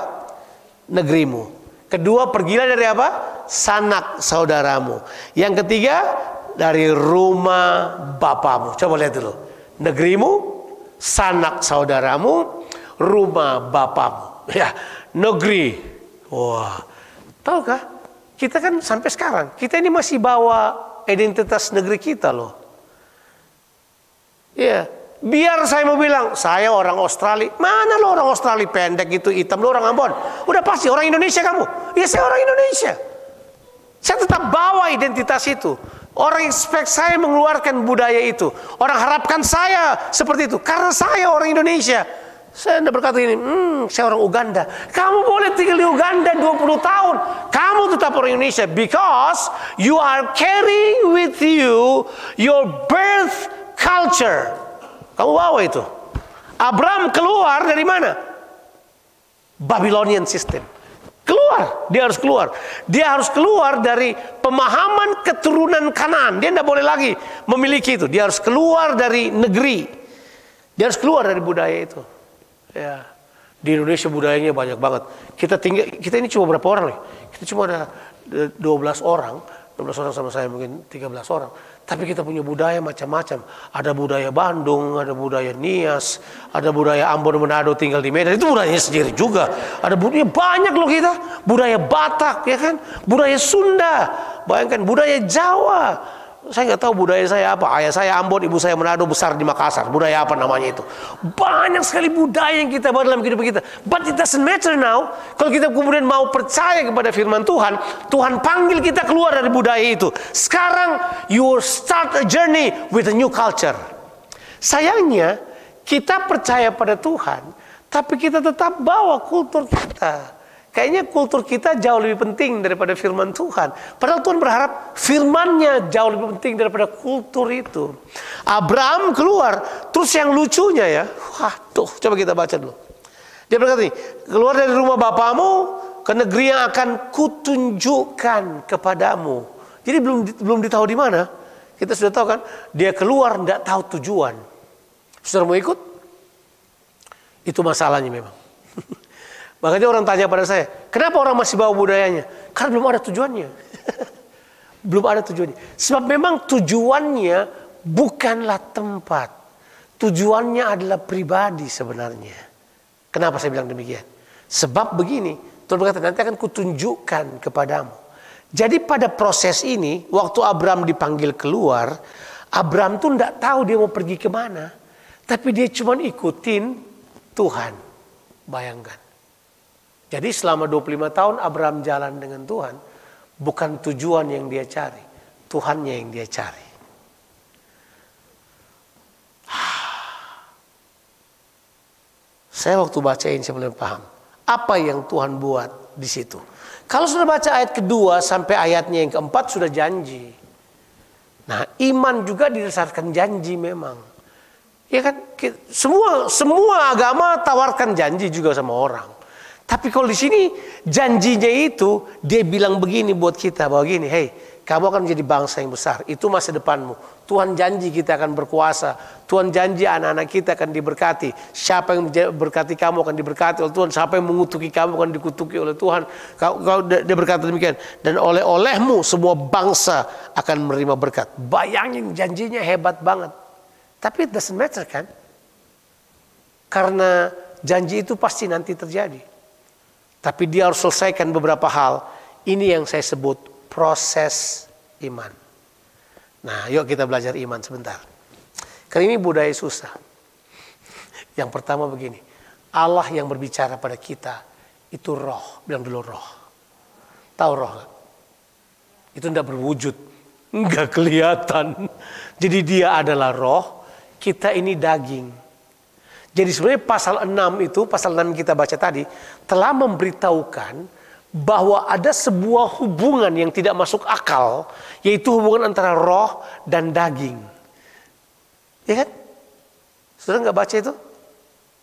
S1: Negerimu. Kedua, pergilah dari apa? Sanak saudaramu. Yang ketiga, dari rumah bapamu. Coba lihat dulu. Negerimu, sanak saudaramu, rumah bapamu. Ya, negeri. Wah, tahukah? Kita kan sampai sekarang, kita ini masih bawa identitas negeri kita loh. Ya, biar saya mau bilang, saya orang Australia. Mana lo orang Australia pendek itu, hitam, lo orang Ambon. Udah pasti orang Indonesia kamu. Ya, saya orang Indonesia. Saya tetap bawa identitas itu. Orang expect saya mengeluarkan budaya itu. Orang harapkan saya seperti itu. Karena saya orang Indonesia. Saya tidak berkata ini, saya orang Uganda. Kamu boleh tinggal di Uganda 20 tahun. Kamu tetap orang Indonesia. Because you are carrying with you your birth culture. Kamu bawa itu. Abraham keluar dari mana? Babylonian system. Keluar, dia harus keluar. Dia harus keluar dari pemahaman keturunan Kanaan. Dia tidak boleh lagi memiliki itu. Dia harus keluar dari negeri. Dia harus keluar dari budaya itu. Ya, di Indonesia budayanya banyak banget. Kita ini cuma berapa orang nih? Kita cuma ada 12 orang. 12 orang sama saya mungkin 13 orang. Tapi kita punya budaya macam-macam. Ada budaya Bandung, ada budaya Nias, ada budaya Ambon Manado tinggal di Medan. Itu budayanya sendiri juga. Ada budaya banyak loh kita. Budaya Batak, ya kan? Budaya Sunda. Bayangkan budaya Jawa. Saya nggak tahu budaya saya apa. Ayah saya Ambon, ibu saya Manado, besar di Makassar. Budaya apa namanya itu? Banyak sekali budaya yang kita bawa dalam kehidupan kita. But it doesn't matter now. Kalau kita kemudian mau percaya kepada firman Tuhan, Tuhan panggil kita keluar dari budaya itu. Sekarang you start a journey with a new culture. Sayangnya kita percaya pada Tuhan, tapi kita tetap bawa kultur kita. Kayaknya kultur kita jauh lebih penting daripada firman Tuhan. Padahal Tuhan berharap firman-Nya jauh lebih penting daripada kultur itu. Abraham keluar. Terus yang lucunya ya. Wah, tuh, coba kita baca dulu. Dia berkata nih, keluar dari rumah bapamu ke negeri yang akan kutunjukkan kepadamu. Jadi belum ditahu di mana. Kita sudah tahu kan. Dia keluar tidak tahu tujuan. Saudara mau ikut? Itu masalahnya memang. Makanya orang tanya pada saya, kenapa orang masih bawa budayanya? Karena belum ada tujuannya. Belum ada tujuannya. Sebab memang tujuannya bukanlah tempat. Tujuannya adalah pribadi sebenarnya. Kenapa saya bilang demikian? Sebab begini, Tuhan berkata nanti akan kutunjukkan kepadamu. Jadi pada proses ini, waktu Abraham dipanggil keluar, Abraham tuh tidak tahu dia mau pergi kemana. Tapi dia cuma ikutin Tuhan. Bayangkan. Jadi selama 25 tahun Abraham jalan dengan Tuhan. Bukan tujuan yang dia cari. Tuhannya yang dia cari. Saya waktu bacain saya belum paham. Apa yang Tuhan buat di situ. Kalau sudah baca ayat kedua sampai ayatnya yang keempat sudah janji. Nah, iman juga didasarkan janji memang. Ya kan? Semua agama tawarkan janji juga sama orang. Tapi kalau di sini janjinya itu dia bilang begini buat kita, bahwa gini, hey, kamu akan menjadi bangsa yang besar. Itu masa depanmu. Tuhan janji kita akan berkuasa. Tuhan janji anak-anak kita akan diberkati. Siapa yang berkati kamu akan diberkati oleh Tuhan. Siapa yang mengutuki kamu akan dikutuki oleh Tuhan. Dia berkata demikian. Dan oleh-olehmu semua bangsa akan menerima berkat. Bayangin, janjinya hebat banget. Tapi it doesn't matter kan? Karena janji itu pasti nanti terjadi. Tapi dia harus selesaikan beberapa hal. Ini yang saya sebut proses iman. Nah, yuk kita belajar iman sebentar. Karena ini budaya susah. Yang pertama begini. Allah yang berbicara pada kita itu roh. Bilang dulu roh. Tahu roh gak? Itu tidak berwujud. Enggak kelihatan. Jadi dia adalah roh. Kita ini daging. Jadi sebenarnya pasal 6 itu, pasal 6 kita baca tadi, telah memberitahukan bahwa ada sebuah hubungan yang tidak masuk akal, yaitu hubungan antara roh dan daging. Ya kan? Saudara nggak baca itu?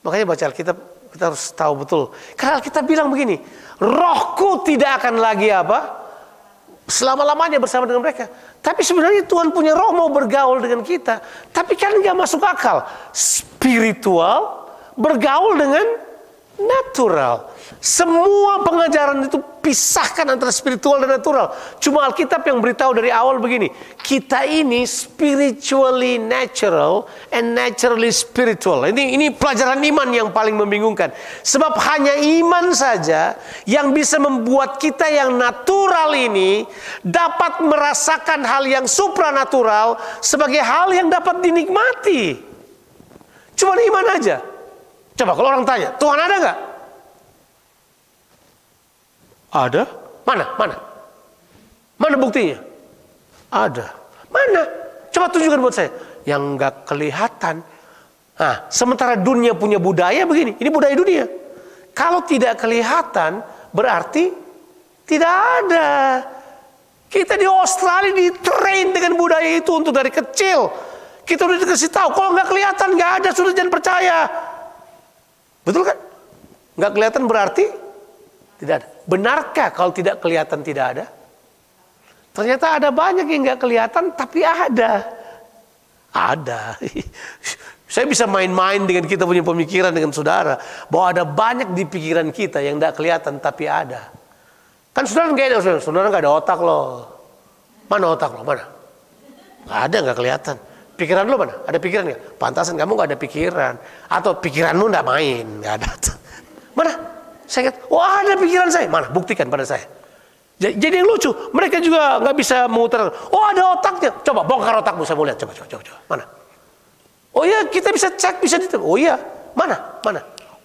S1: Makanya baca Alkitab, kita harus tahu betul. Karena Alkitab bilang begini, rohku tidak akan lagi apa? Selama-lamanya bersama dengan mereka. Tapi sebenarnya Tuhan punya roh mau bergaul dengan kita. Tapi kan nggak masuk akal. Spiritual bergaul dengan natural. Semua pengajaran itu pisahkan antara spiritual dan natural. Cuma Alkitab yang beritahu dari awal begini. Kita ini spiritually natural and naturally spiritual. Ini pelajaran iman yang paling membingungkan. Sebab hanya iman saja yang bisa membuat kita yang natural ini dapat merasakan hal yang supranatural sebagai hal yang dapat dinikmati. Cuma iman aja. Coba kalau orang tanya, Tuhan ada nggak? Ada? Mana? Mana buktinya? Ada. Mana? Coba tunjukkan buat saya. Yang nggak kelihatan. Nah, sementara dunia punya budaya begini. Ini budaya dunia. Kalau tidak kelihatan, berarti tidak ada. Kita di Australia di-train dengan budaya itu untuk dari kecil. Kita udah dikasih tahu, kalau nggak kelihatan nggak ada, sudah jangan percaya. Betul kan? Nggak kelihatan berarti tidak ada. Benarkah kalau tidak kelihatan tidak ada? Ternyata ada banyak yang nggak kelihatan tapi ada. Ada. Saya bisa main-main dengan kita punya pemikiran dengan saudara bahwa ada banyak di pikiran kita yang nggak kelihatan tapi ada. Kan saudara nggak ada otak loh. Mana otak lo? Mana? Nggak ada, nggak kelihatan. Pikiran lo mana? Ada pikiran nggak? Pantasan kamu nggak ada pikiran. Atau pikiranmu nggak main, nggak ada. Mana? Saya kata, oh ada pikiran saya. Mana? Buktikan pada saya. Jadi yang lucu, mereka juga nggak bisa memutar. Oh ada otaknya. Coba bongkar otakmu, saya mau lihat. Coba. Mana? Oh iya, kita bisa cek, bisa ditemukan. Oh iya, mana?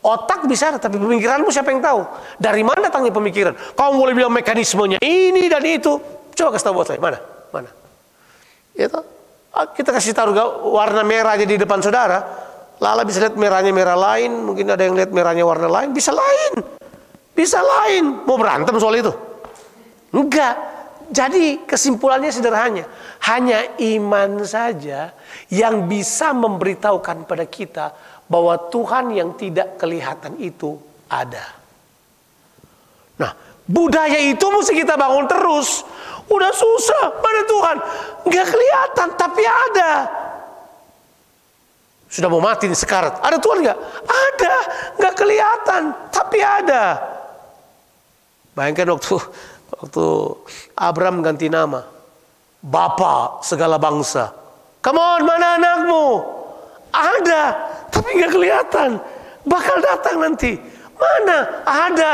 S1: Otak bisa, tapi pemikiranmu siapa yang tahu? Dari mana datangnya pemikiran? Kamu boleh bilang mekanismenya ini dan itu. Coba kasih tahu buat saya. Mana? Itu. Kita kasih taruh warna merah aja di depan saudara. Lala bisa lihat merahnya merah lain, mungkin ada yang lihat merahnya warna lain, bisa lain. Mau berantem soal itu? Enggak. Jadi kesimpulannya sederhana, hanya iman saja yang bisa memberitahukan pada kita bahwa Tuhan yang tidak kelihatan itu ada. Nah, budaya itu mesti kita bangun terus. Udah susah, mana Tuhan? Enggak kelihatan tapi ada. Sudah mau mati nih sekarat. Ada Tuhan nggak? Ada, nggak kelihatan, tapi ada. Bayangkan waktu Abraham ganti nama, Bapa segala bangsa. Come on, mana anakmu? Ada, tapi nggak kelihatan. Bakal datang nanti. Mana? Ada,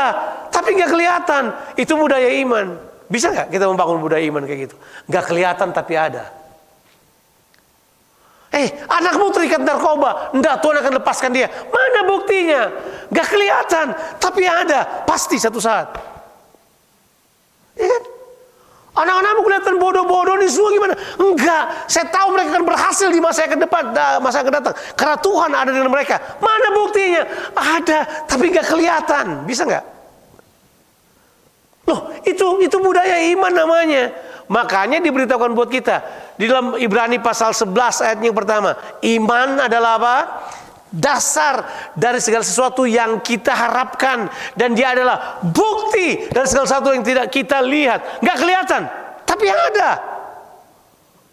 S1: tapi nggak kelihatan. Itu budaya iman. Bisa nggak kita membangun budaya iman kayak gitu? Nggak kelihatan tapi ada. Anakmu terikat narkoba. Enggak, Tuhan akan lepaskan dia. Mana buktinya? Gak kelihatan, tapi ada. Pasti satu saat. Ya kan? Anak-anakmu kelihatan bodoh-bodoh nih semua gimana? Enggak, saya tahu mereka akan berhasil di masa yang akan datang. Karena Tuhan ada dengan mereka. Mana buktinya? Ada, tapi gak kelihatan. Bisa gak? Loh, itu budaya iman namanya. Makanya diberitahukan buat kita di dalam Ibrani pasal 11 ayat yang pertama, iman adalah apa? Dasar dari segala sesuatu yang kita harapkan, dan dia adalah bukti dari segala sesuatu yang tidak kita lihat. Nggak kelihatan, tapi yang ada.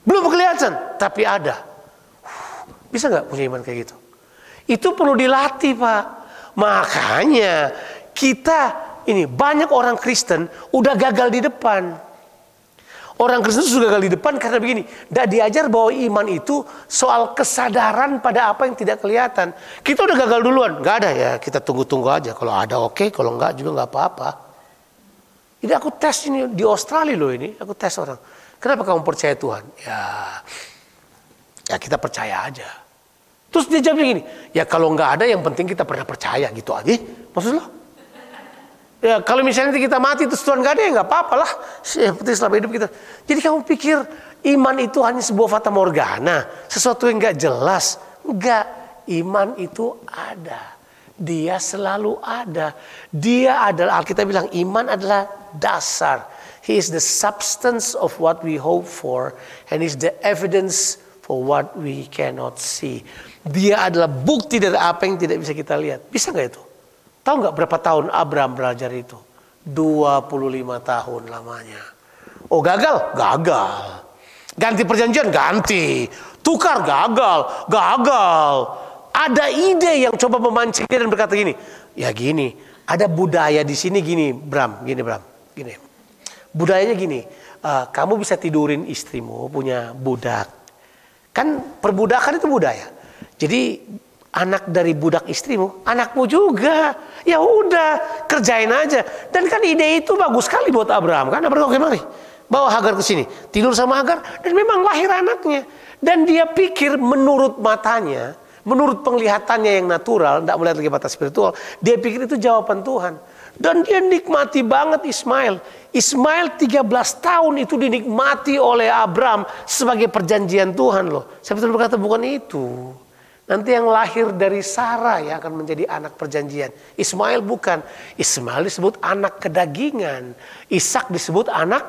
S1: Belum kelihatan. tapi ada. Bisa nggak punya iman kayak gitu? Itu perlu dilatih, Pak. Makanya kita ini banyak orang Kristen udah gagal di depan. Orang Kristen sudah gagal di depan karena begini, tidak diajar bahwa iman itu soal kesadaran pada apa yang tidak kelihatan. Kita udah gagal duluan, nggak ada ya, kita tunggu-tunggu aja. Kalau ada oke, kalau nggak juga nggak apa-apa. Jadi aku tes ini di Australia loh ini, aku tes orang. Kenapa kamu percaya Tuhan? Ya kita percaya aja. Terus dia jawab gini, ya kalau nggak ada yang penting kita pernah percaya gitu aja. Maksud lo? Ya kalau misalnya kita mati terus Tuhan nggak ada ya nggak apa-apa lah. Yang penting selama hidup kita. Jadi kamu pikir iman itu hanya sebuah fata morgana, sesuatu yang nggak jelas? Enggak, iman itu ada. Dia selalu ada. Dia adalah, Alkitab bilang iman adalah dasar. He is the substance of what we hope for and is the evidence for what we cannot see. Dia adalah bukti dari apa yang tidak bisa kita lihat. Bisa nggak itu? Tahu nggak berapa tahun Abraham belajar itu? 25 tahun lamanya. Oh gagal? Gagal. Ganti perjanjian? Ganti. Tukar? Gagal. Gagal. Ada ide yang coba memancing dia dan berkata gini. Ya gini, ada budaya di sini gini Bram. Gini Bram. Gini. Budayanya gini. Kamu bisa tidurin istrimu punya budak. Kan perbudakan itu budaya. Jadi anak dari budak istrimu, anakmu juga. Ya udah, kerjain aja. Dan kan ide itu bagus sekali buat Abraham. Kan Abraham oke mari, bawa Hagar ke sini, tidur sama Hagar, dan memang lahir anaknya. Dan dia pikir menurut matanya, menurut penglihatannya yang natural, tidak melihat lagi mata spiritual, dia pikir itu jawaban Tuhan. Dan dia nikmati banget Ismail. Ismail 13 tahun itu dinikmati oleh Abraham sebagai perjanjian Tuhan loh. Saya betul berkata bukan itu. Nanti yang lahir dari Sarah yang akan menjadi anak perjanjian. Ismail bukan. Ismail disebut anak kedagingan. Ishak disebut anak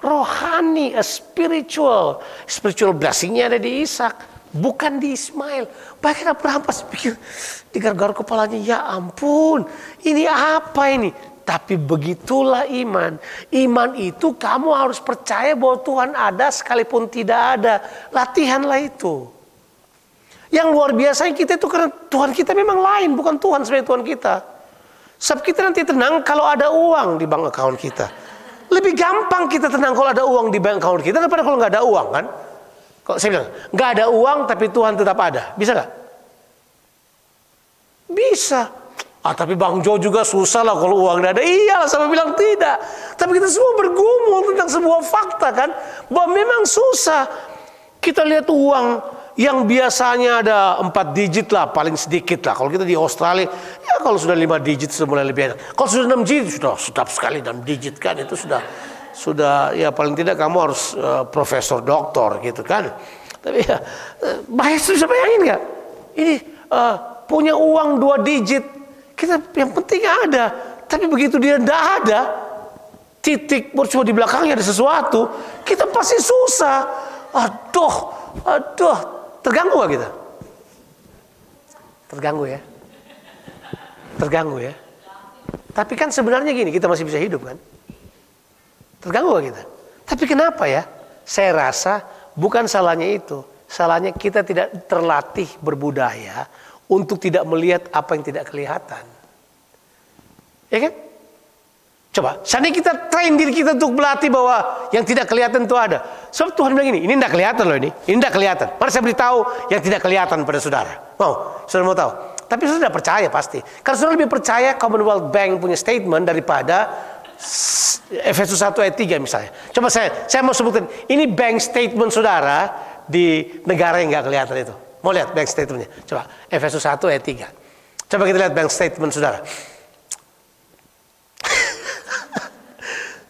S1: rohani, a spiritual. Spiritual blessingnya ada di Ishak, bukan di Ismail. Bahkan Abraham pas pikir di garuk kepalanya, ya ampun, ini apa ini? Tapi begitulah iman. Iman itu kamu harus percaya bahwa Tuhan ada sekalipun tidak ada. Latihanlah itu. Yang luar biasa kita itu karena Tuhan kita memang lain, bukan Tuhan sebagai Tuhan kita. Sebab kita nanti tenang kalau ada uang di bank account kita. Lebih gampang kita tenang kalau ada uang di bank account kita daripada kalau nggak ada uang kan? Kalau saya bilang nggak ada uang tapi Tuhan tetap ada, bisa nggak? Bisa. Tapi Bang Jo juga susah lah kalau uang nggak ada. Iyalah, sama bilang tidak. Tapi kita semua bergumul tentang sebuah fakta kan, bahwa memang susah. Kita lihat uang yang biasanya ada 4 digit lah, paling sedikit lah. Kalau kita di Australia, ya kalau sudah 5 digit sudah mulai lebih enak. Kalau sudah 6 digit, sudah sedap sekali 6 digit kan. Itu sudah ya paling tidak kamu harus profesor doktor gitu kan. Tapi ya, bisa bayangin nggak? Ini punya uang 2 digit, kita yang penting ada. Tapi begitu dia tidak ada, titik cuma di belakangnya ada sesuatu, kita pasti susah. Aduh. Terganggu gak kita? Terganggu ya? Terganggu ya? Tapi kan sebenarnya gini, kita masih bisa hidup kan? Terganggu gak kita? Tapi kenapa ya? Saya rasa bukan salahnya itu. Salahnya kita tidak terlatih berbudaya untuk tidak melihat apa yang tidak kelihatan. Ya kan? Coba, seandainya kita train diri kita untuk berlatih bahwa yang tidak kelihatan itu ada. Sebab Tuhan bilang ini tidak kelihatan loh ini tidak kelihatan. Mari saya beritahu yang tidak kelihatan pada saudara. Saudara mau tahu? Tapi saudara percaya pasti. Karena saudara lebih percaya Commonwealth Bank punya statement daripada Efesus 1 ayat 3 misalnya. Coba saya mau sebutkan, ini bank statement saudara di negara yang nggak kelihatan itu. Mau lihat bank statementnya? Coba, Efesus 1 ayat 3. Coba kita lihat bank statement saudara.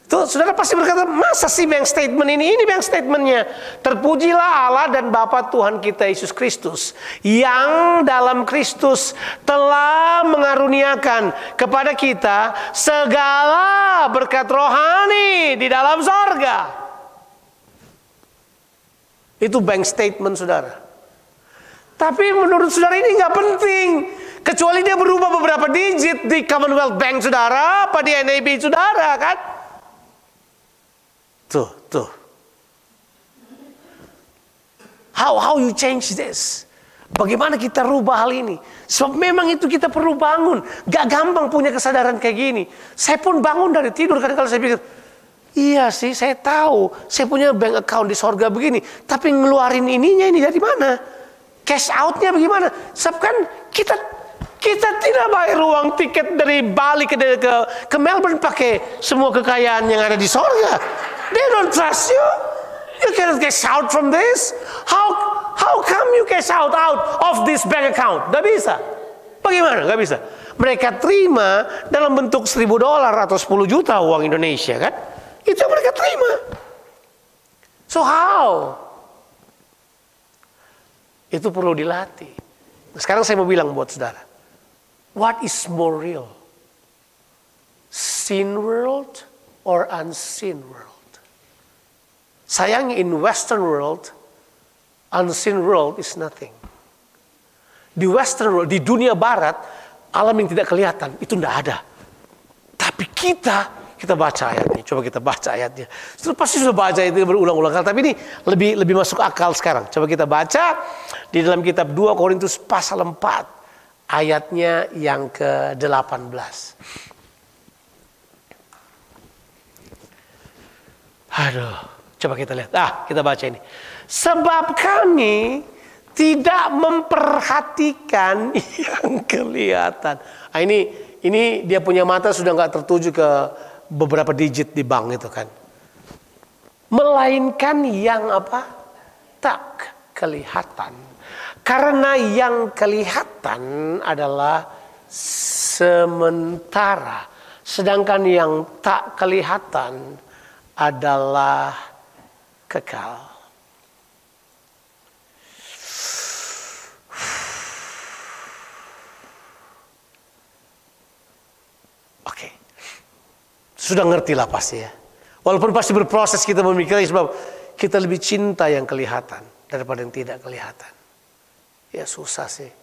S1: Tuh, saudara pasti berkata, masa sih bank statement ini? Ini bank statementnya. Terpujilah Allah dan Bapa Tuhan kita Yesus Kristus, yang dalam Kristus telah mengaruniakan kepada kita segala berkat rohani di dalam sorga. Itu bank statement saudara. Tapi menurut saudara ini nggak penting, kecuali dia berubah beberapa digit di Commonwealth Bank saudara, apa di NAB saudara kan? Tuh. How you change this? Bagaimana kita rubah hal ini? Sebab memang itu kita perlu bangun. Gak gampang punya kesadaran kayak gini. Saya pun bangun dari tidur kadang-kadang saya pikir, iya sih saya tahu. Saya punya bank account di sorga begini. Tapi ngeluarin ininya ini dari mana? Cash outnya bagaimana? Sebab kan kita tidak bayar uang tiket dari Bali ke Melbourne pakai semua kekayaan yang ada di sorga. They don't trust you. You cannot cash out from this. How come you cash out of this bank account? Gak bisa. Bagaimana? Gak bisa. Mereka terima dalam bentuk $1.000 atau 10 juta uang Indonesia kan? Itu yang mereka terima. So how? Itu perlu dilatih. Sekarang saya mau bilang buat saudara. What is more real? Sin world or unseen world? Sayang in Western world, unseen world is nothing. Di Western world, di dunia barat, alam yang tidak kelihatan, itu tidak ada. Tapi kita baca ayatnya. Coba kita baca ayatnya. Sudah pasti sudah baca itu berulang-ulang kali. Tapi ini lebih masuk akal sekarang. Coba kita baca di dalam kitab 2 Korintus pasal 4. Ayatnya yang ke-18. Aduh. Coba kita lihat. Kita baca ini. Sebab kami tidak memperhatikan yang kelihatan. Ini dia punya mata sudah nggak tertuju ke beberapa digit di bank itu kan. Melainkan yang apa? Tak kelihatan. Karena yang kelihatan adalah sementara. Sedangkan yang tak kelihatan adalah kekal. Oke. Sudah ngerti lah pasti ya. Walaupun pasti berproses kita memikirkan sebab kita lebih cinta yang kelihatan daripada yang tidak kelihatan. Ya susah sih.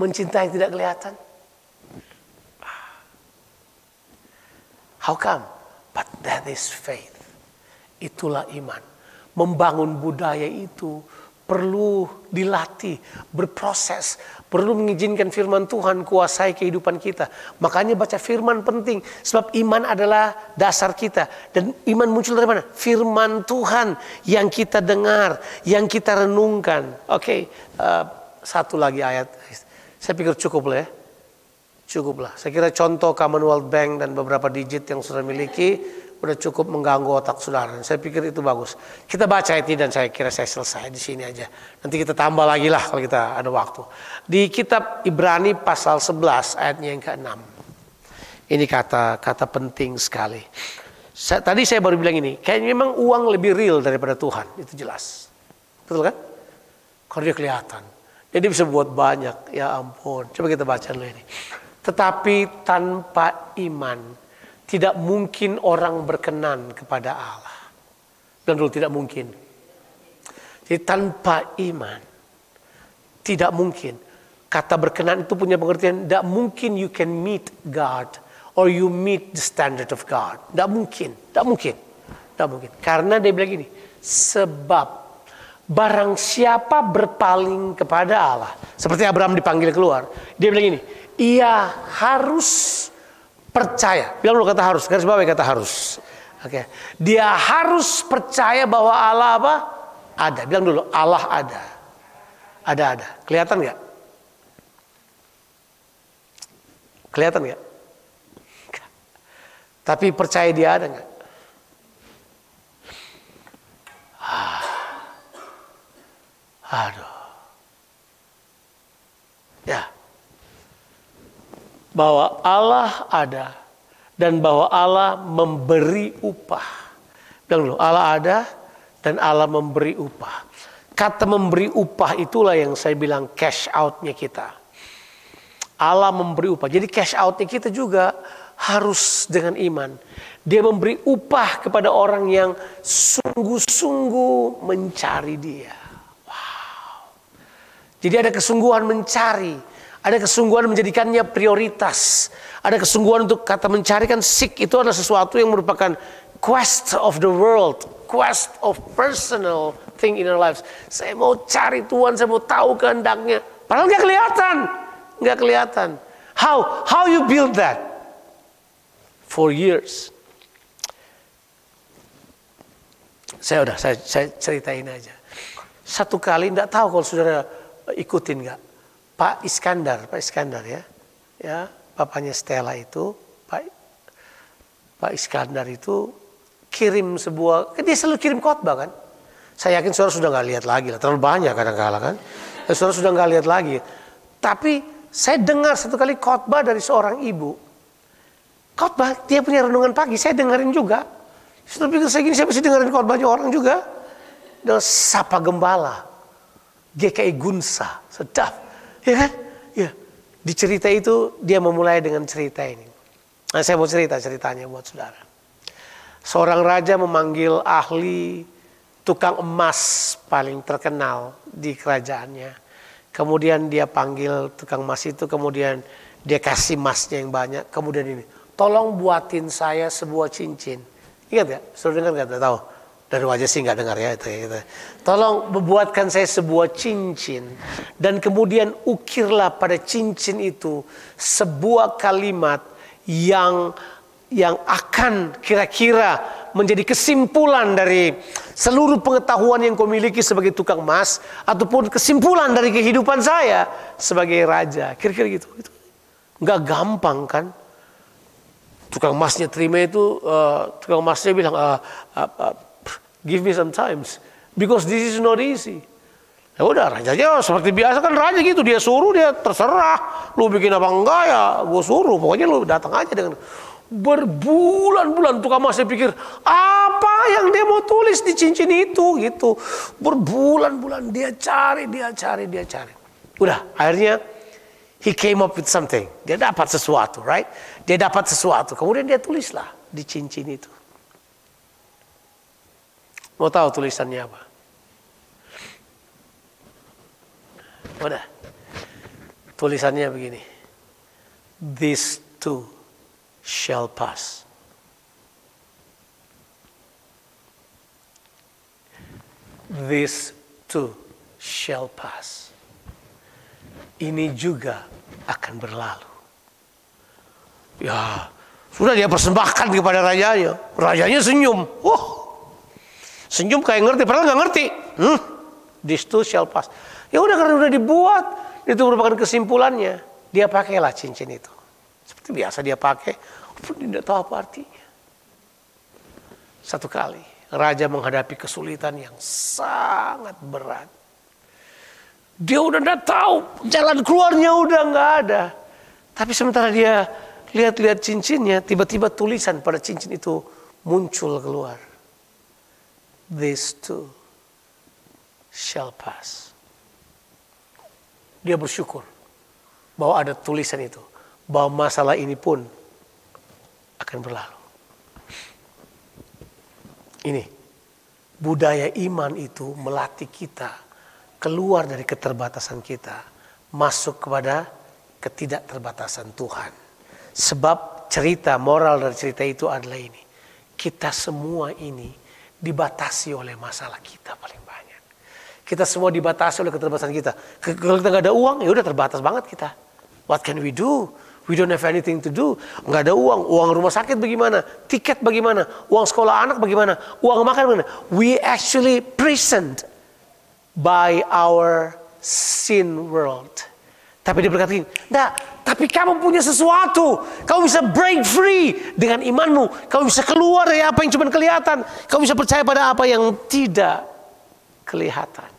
S1: Mencintai yang tidak kelihatan. How come? But that is faith. Itulah iman. Membangun budaya itu perlu dilatih, berproses, perlu mengizinkan firman Tuhan kuasai kehidupan kita. Makanya baca firman penting, sebab iman adalah dasar kita. Dan iman muncul dari mana? Firman Tuhan yang kita dengar, yang kita renungkan. Oke, satu lagi ayat. Saya pikir cukup lah ya. Cukup lah. Saya kira contoh Commonwealth Bank dan beberapa digit yang sudah miliki udah cukup mengganggu otak saudara. Saya pikir itu bagus. Kita baca itu dan saya kira saya selesai di sini aja. Nanti kita tambah lagi lah kalau kita ada waktu. Di kitab Ibrani pasal 11 ayatnya yang ke-6. Ini kata penting sekali. Tadi saya baru bilang ini, kayaknya memang uang lebih real daripada Tuhan, itu jelas. Betul kan? Kalau dia kelihatan. Jadi bisa buat banyak, ya ampun. Coba kita baca dulu ini. Tetapi tanpa iman tidak mungkin orang berkenan kepada Allah. Bilang dulu, tidak mungkin. Jadi tanpa iman tidak mungkin. Kata berkenan itu punya pengertian, tidak mungkin you can meet God or you meet the standard of God. Tidak mungkin, tidak mungkin, tidak mungkin. Karena dia bilang gini, sebab barang siapa berpaling kepada Allah, seperti Abraham dipanggil keluar, dia bilang gini, ia harus percaya. Bilang dulu kata harus, garis bawah kata harus. Oke. Dia harus percaya bahwa Allah apa? Ada. Bilang dulu, Allah ada. Ada. Kelihatan nggak? Kelihatan nggak? Tapi percaya dia ada nggak? Aduh. Ya. Bahwa Allah ada dan bahwa Allah memberi upah. Bilang dulu, Allah ada dan Allah memberi upah. Kata memberi upah itulah yang saya bilang cash out-nya kita. Allah memberi upah. Jadi cash out-nya kita juga harus dengan iman. Dia memberi upah kepada orang yang sungguh-sungguh mencari dia. Wow. Jadi ada kesungguhan mencari. Ada kesungguhan menjadikannya prioritas. Ada kesungguhan untuk kata mencarikan seek itu adalah sesuatu yang merupakan quest of the world. Quest of personal thing in our lives. Saya mau cari Tuhan, saya mau tahu kehendaknya. Padahal nggak kelihatan. Nggak kelihatan. How you build that? For years. Saya ceritain aja. Satu kali, nggak tahu kalau saudara ikutin nggak. Pak Iskandar ya, bapaknya Stella itu, Pak Iskandar itu kirim sebuah, dia selalu kirim khotbah kan. Saya yakin saudara sudah nggak lihat lagi lah, terlalu banyak kadang-kala kan. Saudara sudah nggak lihat lagi. Tapi saya dengar satu kali khotbah dari seorang ibu. Khotbah, dia punya renungan pagi, saya dengerin juga. Sudah pikir saya gini, saya mesti dengerin khotbahnya orang juga. Dan Sapa Gembala, GKI Gunsa, sedap, ya kan? Ya, di cerita itu dia memulai dengan cerita ini. Nah, saya mau ceritanya buat saudara. Seorang raja memanggil ahli tukang emas paling terkenal di kerajaannya. Kemudian dia panggil tukang emas itu, kemudian dia kasih emasnya yang banyak. Kemudian ini, tolong buatin saya sebuah cincin. Ingat gak? Sudah dengar gak? Tahu? Dari wajah sih nggak dengar ya itu. Tolong membuatkan saya sebuah cincin. Dan kemudian ukirlah pada cincin itu sebuah kalimat yang akan kira-kira menjadi kesimpulan dari seluruh pengetahuan yang kau miliki sebagai tukang emas, ataupun kesimpulan dari kehidupan saya sebagai raja. Kira-kira gitu. Nggak gampang kan? Tukang emasnya terima itu, tukang emasnya bilang, give me some times, because this is not easy. Ya udah, rajanya seperti biasa kan raja gitu, dia suruh, dia terserah. Lu bikin apa enggak ya, gue suruh. Pokoknya lu datang aja dengan berbulan-bulan. Tukang emasnya pikir apa yang dia mau tulis di cincin itu gitu. Berbulan-bulan dia cari. Udah, akhirnya he came up with something. Dia dapat sesuatu, right? Dia dapat sesuatu. Kemudian dia tulislah di cincin itu. Mau tahu tulisannya apa? Udah. Tulisannya begini. This too shall pass. This too shall pass. Ini juga akan berlalu. Ya, sudah dia persembahkan kepada rajanya. Rajanya senyum. Senyum kayak ngerti, padahal nggak ngerti. This too shall pass. Ya udah, karena udah dibuat, itu merupakan kesimpulannya. Dia pakailah cincin itu. Seperti biasa dia pakai, pun tidak tahu apa artinya. Satu kali, raja menghadapi kesulitan yang sangat berat. Dia udah nggak tahu, jalan keluarnya udah nggak ada. Tapi sementara dia lihat-lihat cincinnya, tiba-tiba tulisan pada cincin itu muncul keluar. This too shall pass. Dia bersyukur bahwa ada tulisan itu, bahwa masalah ini pun akan berlalu. Ini budaya iman itu melatih kita keluar dari keterbatasan kita, masuk kepada ketidakterbatasan Tuhan. Sebab cerita moral dari cerita itu adalah ini: kita semua ini dibatasi oleh masalah kita paling banyak. Kita semua dibatasi oleh keterbatasan kita. Kalau kita nggak ada uang, ya udah terbatas banget kita. What can we do? We don't have anything to do. Nggak ada uang. Uang rumah sakit bagaimana? Tiket bagaimana? Uang sekolah anak bagaimana? Uang makan bagaimana? We actually prisoned by our sin world. Tapi dia berkata, enggak, tapi kamu punya sesuatu. Kamu bisa break free dengan imanmu. Kamu bisa keluar dari apa yang cuma kelihatan. Kamu bisa percaya pada apa yang tidak kelihatan.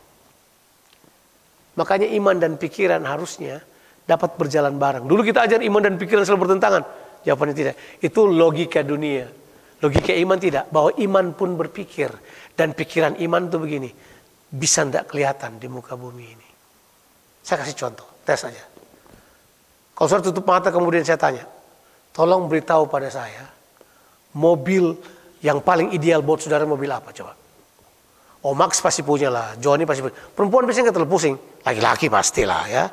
S1: Makanya iman dan pikiran harusnya dapat berjalan bareng. Dulu kita ajar iman dan pikiran selalu bertentangan. Jawabannya tidak. Itu logika dunia. Logika iman tidak. Bahwa iman pun berpikir. Dan pikiran iman itu begini. Bisa tidak kelihatan di muka bumi ini. Saya kasih contoh. Tes saja. Kalau saudara tutup mata kemudian saya tanya. Tolong beritahu pada saya. Mobil yang paling ideal buat saudara mobil apa? Coba. Oh, Max pasti punya lah. Johnny pasti punya. Perempuan biasanya nggak terlalu pusing. Laki-laki pastilah ya.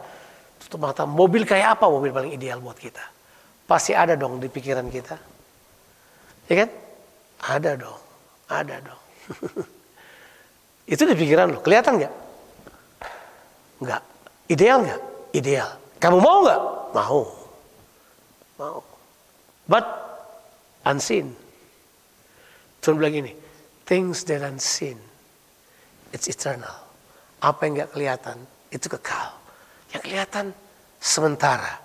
S1: Tutup mata. Mobil kayak apa mobil paling ideal buat kita? Pasti ada dong di pikiran kita. Ya kan? Ada dong. Itu di pikiran lo. Kelihatan nggak? Nggak. Ideal nggak? Ideal. Kamu mau nggak? Mau. Mau. But unseen. Tuhan bilang gini, things that unseen, it's eternal. Apa yang nggak kelihatan, itu kekal. Yang kelihatan sementara.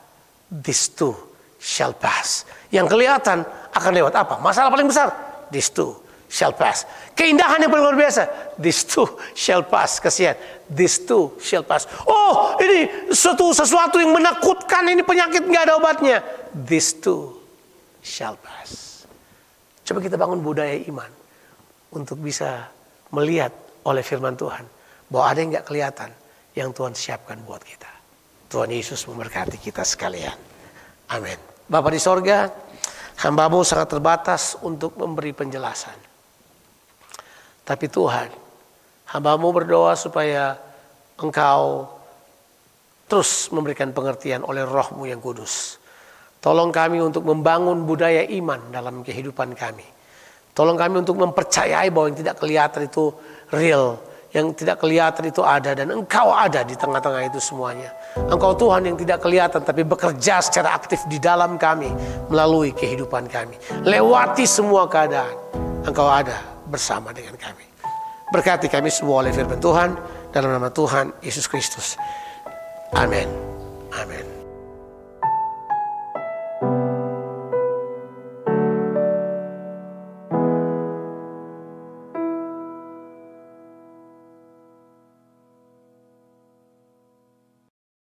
S1: This too shall pass. Yang kelihatan akan lewat apa? Masalah paling besar. This too shall pass. Keindahan yang paling luar biasa. This too shall pass. Kasihan. This too shall pass. Oh, ini sesuatu yang menakutkan. Ini penyakit nggak ada obatnya. This too shall pass. Coba kita bangun budaya iman untuk bisa melihat oleh firman Tuhan bahwa ada yang nggak kelihatan yang Tuhan siapkan buat kita. Tuhan Yesus memberkati kita sekalian. Amin. Bapa di sorga, hamba-Mu sangat terbatas untuk memberi penjelasan. Tapi Tuhan, hamba-Mu berdoa supaya Engkau terus memberikan pengertian oleh Roh-Mu yang kudus. Tolong kami untuk membangun budaya iman dalam kehidupan kami. Tolong kami untuk mempercayai bahwa yang tidak kelihatan itu real. Yang tidak kelihatan itu ada dan Engkau ada di tengah-tengah itu semuanya. Engkau Tuhan yang tidak kelihatan tapi bekerja secara aktif di dalam kami melalui kehidupan kami. Lewati semua keadaan. Engkau ada bersama dengan kami. Berkati kami semua oleh firman Tuhan dalam nama Tuhan Yesus Kristus. Amin. Amin.